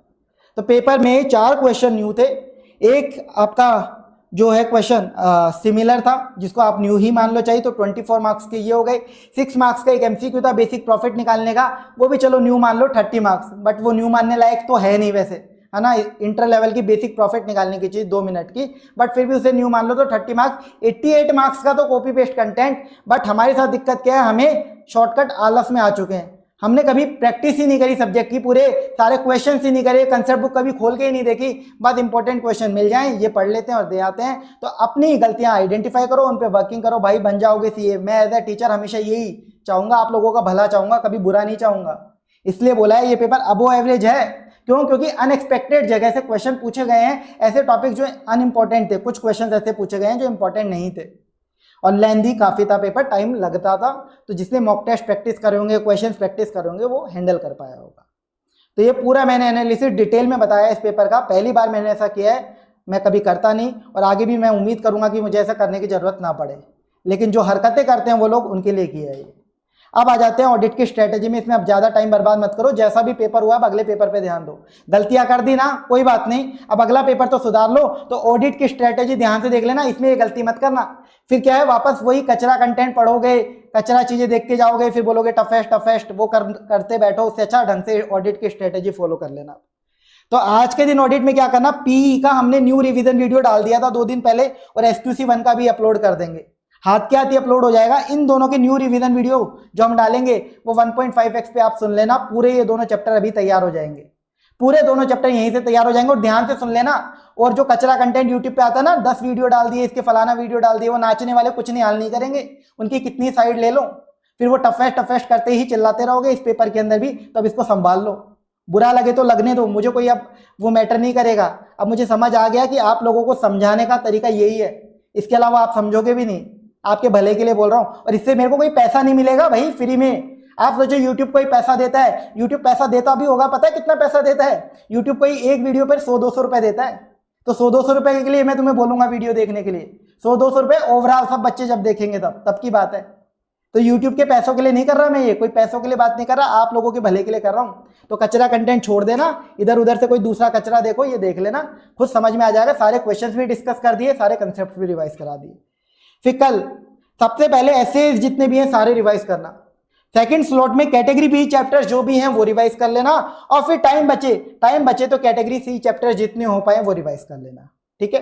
तो पेपर में 4 क्वेश्चन न्यू थे, एक आपका जो है क्वेश्चन सिमिलर था जिसको आप न्यू ही मान लो चाहिए, तो 24 मार्क्स के ये हो गए। 6 मार्क्स का एक एमसीक्यू था बेसिक प्रॉफिट निकालने का, वो भी चलो न्यू मान लो 30 मार्क्स, बट वो न्यू मानने लायक तो है नहीं वैसे, है ना, इंटर लेवल की बेसिक प्रॉफिट निकालने की चीज 2 मिनट की, बट फिर भी उसे न्यू मान लो तो 30 मार्क्स। 88 मार्क्स का तो कॉपी पेस्ट कंटेंट, बट हमारे साथ दिक्कत क्या है, हमें शॉर्टकट आलस में आ चुके हैं, हमने कभी प्रैक्टिस ही नहीं करी सब्जेक्ट की, पूरे सारे क्वेश्चन ही नहीं करे, कंसेप्ट बुक कभी खोल के ही नहीं देखी, बस इंपॉर्टेंट क्वेश्चन मिल जाएं ये पढ़ लेते हैं और दे आते हैं। तो अपनी गलतियां आइडेंटिफाई करो, उन पे वर्किंग करो, भाई बन जाओगे सीए। मैं एज ए टीचर हमेशा यही चाहूंगा, आप लोगों का भला चाहूंगा, कभी बुरा नहीं चाहूंगा, इसलिए बोला है ये पेपर अबो एवरेज है। क्यों? क्योंकि अनएक्सपेक्टेड जगह से क्वेश्चन पूछे गए हैं, ऐसे टॉपिक जो अनइंपॉर्टेंट थे, कुछ क्वेश्चन ऐसे पूछे गए हैं जो इंपॉर्टेंट नहीं थे, और लेंदी काफी था पेपर, टाइम लगता था। तो जिसने मॉक टेस्ट प्रैक्टिस करे होंगे, क्वेश्चन प्रैक्टिस करे होंगे, वो हैंडल कर पाया होगा। तो ये पूरा मैंने एनालिसिस डिटेल में बताया इस पेपर का, पहली बार मैंने ऐसा किया है, मैं कभी करता नहीं, और आगे भी मैं उम्मीद करूंगा कि मुझे ऐसा करने की जरूरत ना पड़े, लेकिन जो हरकतें करते हैं वो लोग, उनके लिए किया है ये। अब आ जाते हैं ऑडिट की स्ट्रेटेजी में, इसमें अब ज्यादा टाइम बर्बाद मत करो, जैसा भी पेपर हुआ अब अगले पेपर पे ध्यान दो। गलतियां कर दी ना, कोई बात नहीं, अब अगला पेपर तो सुधार लो, तो ऑडिट की स्ट्रेटेजी ध्यान से देख लेना, इसमें ये गलती मत करना। फिर क्या है, वापस वही कचरा कंटेंट पढ़ोगे, कचरा चीजें देख के जाओगे, फिर बोलोगे टफेस्ट वो करते बैठो, उससे अच्छा ढंग से ऑडिट की स्ट्रेटेजी फॉलो कर लेना। तो आज के दिन ऑडिट में क्या करना, पीई का हमने न्यू रिवीजन वीडियो डाल दिया था 2 दिन पहले, और एसक्यूसी 1 का भी अपलोड कर देंगे, हाथ के हाथ ही अपलोड हो जाएगा। इन दोनों के न्यू रिवीजन वीडियो जो हम डालेंगे वो 1.5x पे आप सुन लेना, पूरे ये दोनों चैप्टर अभी तैयार हो जाएंगे, पूरे दोनों चैप्टर यहीं से तैयार हो जाएंगे, और ध्यान से सुन लेना। और जो कचरा कंटेंट यूट्यूब पे आता है ना, 10 वीडियो डाल दिए, इसके फलाना वीडियो डाल दिए, वो नाचने वाले कुछ नहीं हाल नहीं करेंगे, उनकी कितनी साइड ले लो, फिर वो टफेस्ट करते ही चिल्लाते रहोगे इस पेपर के अंदर भी, तो अब इसको संभाल लो, बुरा लगे तो लगने दो, मुझे कोई अब वो मैटर नहीं करेगा। अब मुझे समझ आ गया कि आप लोगों को समझाने का तरीका यही है, इसके अलावा आप समझोगे भी नहीं, आपके भले के लिए बोल रहा हूं, और इससे मेरे को कोई पैसा नहीं मिलेगा भाई, फ्री में। आप सोचो यूट्यूब कोई पैसा देता है, यूट्यूब पैसा देता भी होगा, पता है कितना पैसा देता है यूट्यूब? कोई एक वीडियो पर 100-200 रुपए देता है, तो 100-200 रुपए के लिए मैं तुम्हें बोलूंगा वीडियो देखने के लिए, 100-200 रुपए ओवरऑल सब बच्चे जब देखेंगे तब की बात है। तो यूट्यूब के पैसों के लिए नहीं कर रहा मैं, ये कोई पैसों के लिए बात नहीं कर रहा, आप लोगों के भले के लिए कर रहा हूं। तो कचरा कंटेंट छोड़ देना, इधर उधर से कोई दूसरा कचरा देखो, ये देख लेना, खुद समझ में आ जाएगा। सारे क्वेश्चंस भी डिस्कस कर दिए, सारे कंसेप्ट भी रिवाइज करा दिए। फिर कल सबसे पहले एसेज जितने भी हैं सारे रिवाइज करना, सेकंड स्लॉट में कैटेगरी बी चैप्टर्स जो भी हैं वो रिवाइज कर लेना, और फिर टाइम बचे तो कैटेगरी सी चैप्टर्स जितने हो पाए वो रिवाइज कर लेना, ठीक है।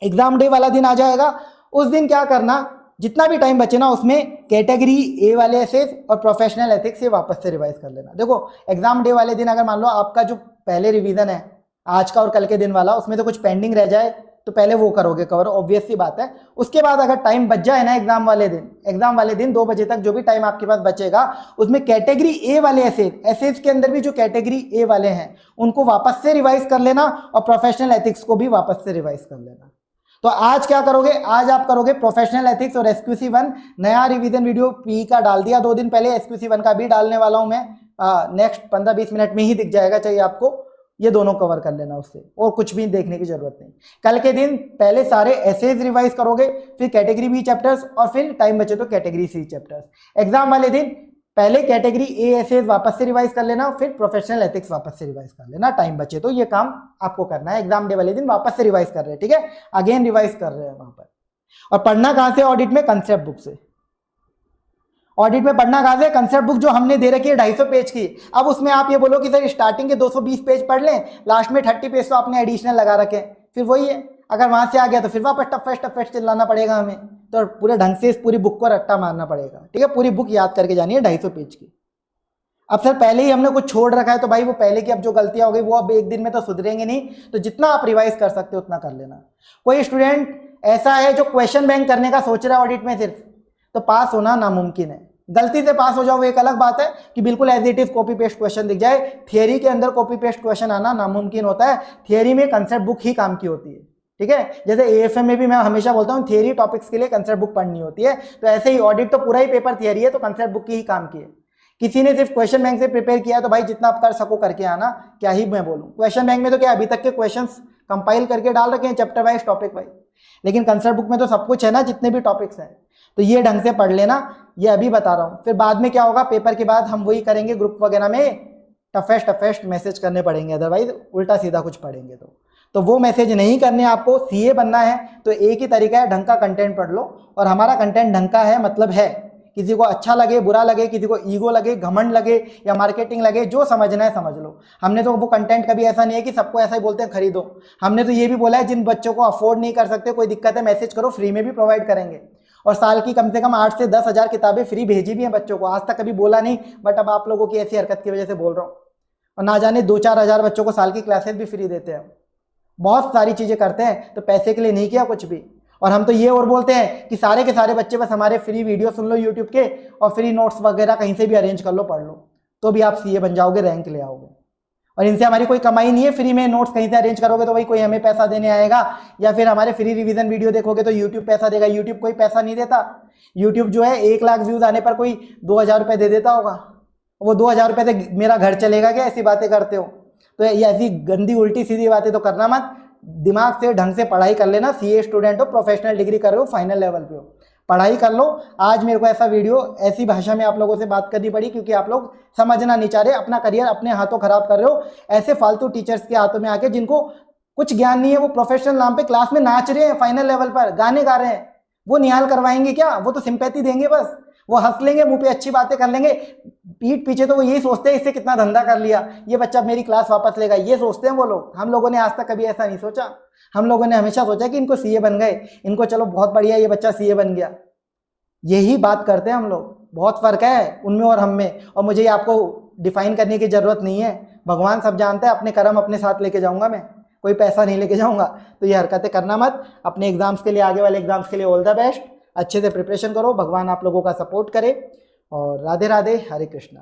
एग्जाम डे वाला दिन आ जाएगा, उस दिन क्या करना, जितना भी टाइम बचे ना उसमें कैटेगरी ए वाले एसेज और प्रोफेशनल एथिक्स से वापस से रिवाइज कर लेना। देखो एग्जाम डे वाले दिन अगर मान लो आपका जो पहले रिवीजन है आज का और कल के दिन वाला, उसमें तो कुछ पेंडिंग रह जाए तो पहले वो करोगे कवर, ऑब्वियस सी बात है। उसके बाद अगर टाइम बच जाए ना एग्जाम वाले दिन 2 बजे तक जो भी टाइम आपके पास बचेगा, उसमें कैटेगरी ए वाले एसेज के अंदर भी जो कैटेगरी ए वाले हैं उनको वापस से रिवाइज कर लेना, और प्रोफेशनल एथिक्स को भी वापस से रिवाइज कर लेना। तो आज क्या करोगे, आज आप करोगे प्रोफेशनल एथिक्स और एसक्यूसी 1, नया रिवीजन वीडियो पी का डाल दिया 2 दिन पहले, एसक्यूसी 1 का भी डालने वाला हूं मैं, नेक्स्ट 15-20 मिनट में ही दिख जाएगा, चाहिए आपको, ये दोनों कवर कर लेना उससे, और कुछ भी देखने की जरूरत नहीं। कल के दिन पहले सारे एसेज रिवाइज करोगे, फिर कैटेगरी बी चैप्टर्स, और फिर टाइम बचे तो कैटेगरी सी चैप्टर्स। एग्जाम वाले दिन पहले कैटेगरी ए एसेज वापस से रिवाइज कर लेना, फिर प्रोफेशनल एथिक्स वापस से रिवाइज कर लेना, टाइम बचे तो ये काम आपको करना है। एग्जाम डे वाले दिन वापस से रिवाइज कर रहे हैं, ठीक है, अगेन रिवाइज कर रहे हैं वहां पर। और पढ़ना कहां से ऑडिट में, कंसेप्ट बुक से। ऑडिट में पढ़ना कहां से, कंसेप्ट बुक जो हमने दे रखी है 250 पेज की। अब उसमें आप ये बोलो कि सर स्टार्टिंग के 220 पेज पढ़ लें, लास्ट में 30 पेज तो आपने एडिशनल लगा रखे, फिर वही है, अगर वहां से आ गया तो फिर वापस टफेस्ट चिल्लाना पड़ेगा हमें, तो पूरे ढंग से इस पूरी बुक को रट्टा मारना पड़ेगा, ठीक है। पूरी बुक याद करके जानी है 250 पेज की। अब सर पहले ही हमने कुछ छोड़ रखा है, तो भाई वो पहले की अब जो गलतियां हो गई वो अब एक दिन में तो सुधरेंगे नहीं, तो जितना आप रिवाइज कर सकते हो उतना कर लेना। कोई स्टूडेंट ऐसा है जो क्वेश्चन बैंक करने का सोच रहा है ऑडिट में सिर्फ, तो पास होना नामुमकिन है, गलती से पास हो जाओ वो एक अलग बात है, कि बिल्कुल as it is copy paste question दिख जाए। थियरी के अंदर कॉपी पेस्ट क्वेश्चन आना नामुमकिन होता है, थियरी में कंसेप्ट बुक ही काम की होती है, ठीक है। जैसे एएफएम में भी मैं हमेशा बोलता हूँ थियरी टॉपिक्स के लिए कंसेप्ट बुक पढ़नी होती है, तो ऐसे ही ऑडिट तो पूरा ही पेपर थियरी है, तो कंसेप्ट बुक की ही काम की है। किसी ने सिर्फ क्वेश्चन बैंक से प्रिपेयर किया तो भाई जितना आप कर सको करके आना, क्या ही मैं बोलूँ। क्वेश्चन बैंक में तो क्या अभी तक के क्वेश्चंस कंपाइल करके डाल रखे हैं चैप्टर वाइज टॉपिक वाइज, लेकिन कंसेप्ट बुक में तो सब कुछ है ना, जितने भी टॉपिक्स हैं। तो ये ढंग से पढ़ लेना, ये अभी बता रहा हूँ। फिर बाद में क्या होगा, पेपर के बाद हम वही करेंगे, ग्रुप वगैरह में टफेस्ट मैसेज करने पड़ेंगे, अदरवाइज उल्टा सीधा कुछ पढ़ेंगे तो वो मैसेज नहीं करने। आपको सीए बनना है तो एक ही तरीका है, ढंग का कंटेंट पढ़ लो। और हमारा कंटेंट ढंग का है मतलब है, किसी को अच्छा लगे बुरा लगे, किसी को ईगो लगे घमंड लगे या मार्केटिंग लगे, जो समझना है समझ लो। हमने तो वो कंटेंट कभी ऐसा नहीं है कि सबको ऐसा ही बोलते हैं खरीदो। हमने तो ये भी बोला है जिन बच्चों को अफोर्ड नहीं कर सकते, कोई दिक्कत है मैसेज करो, फ्री में भी प्रोवाइड करेंगे। और साल की कम से कम 8 से 10 हज़ार किताबें फ्री भेजी भी हैं बच्चों को। आज तक कभी बोला नहीं, बट अब आप लोगों की ऐसी हरकत की वजह से बोल रहा हूँ। और ना जाने 2-4 हज़ार बच्चों को साल की क्लासेस भी फ्री देते हैं। बहुत सारी चीज़ें करते हैं, तो पैसे के लिए नहीं किया कुछ भी। और हम तो ये और बोलते हैं कि सारे के सारे बच्चे बस हमारे फ्री वीडियो सुन लो यूट्यूब के, और फ्री नोट्स वगैरह कहीं से भी अरेंज कर लो, पढ़ लो, तो भी आप सीए बन जाओगे, रैंक ले आओगे। और इनसे हमारी कोई कमाई नहीं है, फ्री में नोट्स कहीं से अरेंज करोगे तो भाई कोई हमें पैसा देने आएगा, या फिर हमारे फ्री रिवीजन वीडियो देखोगे तो यूट्यूब पैसा देगा। यूट्यूब कोई पैसा नहीं देता। यूट्यूब जो है 1 लाख व्यूज आने पर कोई 2,000 रुपये दे देता होगा। वो 2,000 रुपये से मेरा घर चलेगा क्या? ऐसी बातें करते हो तो ये ऐसी गंदी उल्टी सीधी बातें तो करना मत। दिमाग से ढंग से पढ़ाई कर लेना। सीए स्टूडेंट हो, प्रोफेशनल डिग्री कर रहे हो, फाइनल लेवल पे हो, पढ़ाई कर लो। आज मेरे को ऐसा वीडियो ऐसी भाषा में आप लोगों से बात करनी पड़ी क्योंकि आप लोग समझना नहीं चाह रहे, अपना करियर अपने हाथों खराब कर रहे हो ऐसे फालतू टीचर्स के हाथों में आके, जिनको कुछ ज्ञान नहीं है। वो प्रोफेशनल नाम पे क्लास में नाच रहे हैं, फाइनल लेवल पर गाने गा रहे हैं, वो निहाल करवाएंगे क्या? वो तो सिंपैथी देंगे, बस वो हंस लेंगे, मुंह पे अच्छी बातें कर लेंगे, पीठ पीछे तो वो यही सोचते हैं इससे कितना धंधा कर लिया, ये बच्चा मेरी क्लास वापस लेगा, ये सोचते हैं वो लोग। हम लोगों ने आज तक कभी ऐसा नहीं सोचा। हम लोगों ने हमेशा सोचा कि इनको सीए बन गए, इनको चलो बहुत बढ़िया ये बच्चा सीए बन गया, यही बात करते हैं हम लोग। बहुत फर्क है उनमें और हम में, और मुझे आपको डिफाइन करने की जरूरत नहीं है। भगवान सब जानता है, अपने कर्म अपने साथ लेके जाऊंगा मैं, कोई पैसा नहीं लेके जाऊंगा। तो ये हरकतें करना मत। अपने एग्जाम्स के लिए, आगे वाले एग्जाम्स के लिए ऑल द बेस्ट, अच्छे से प्रिपरेशन करो, भगवान आप लोगों का सपोर्ट करे। और राधे राधे, हरे कृष्णा।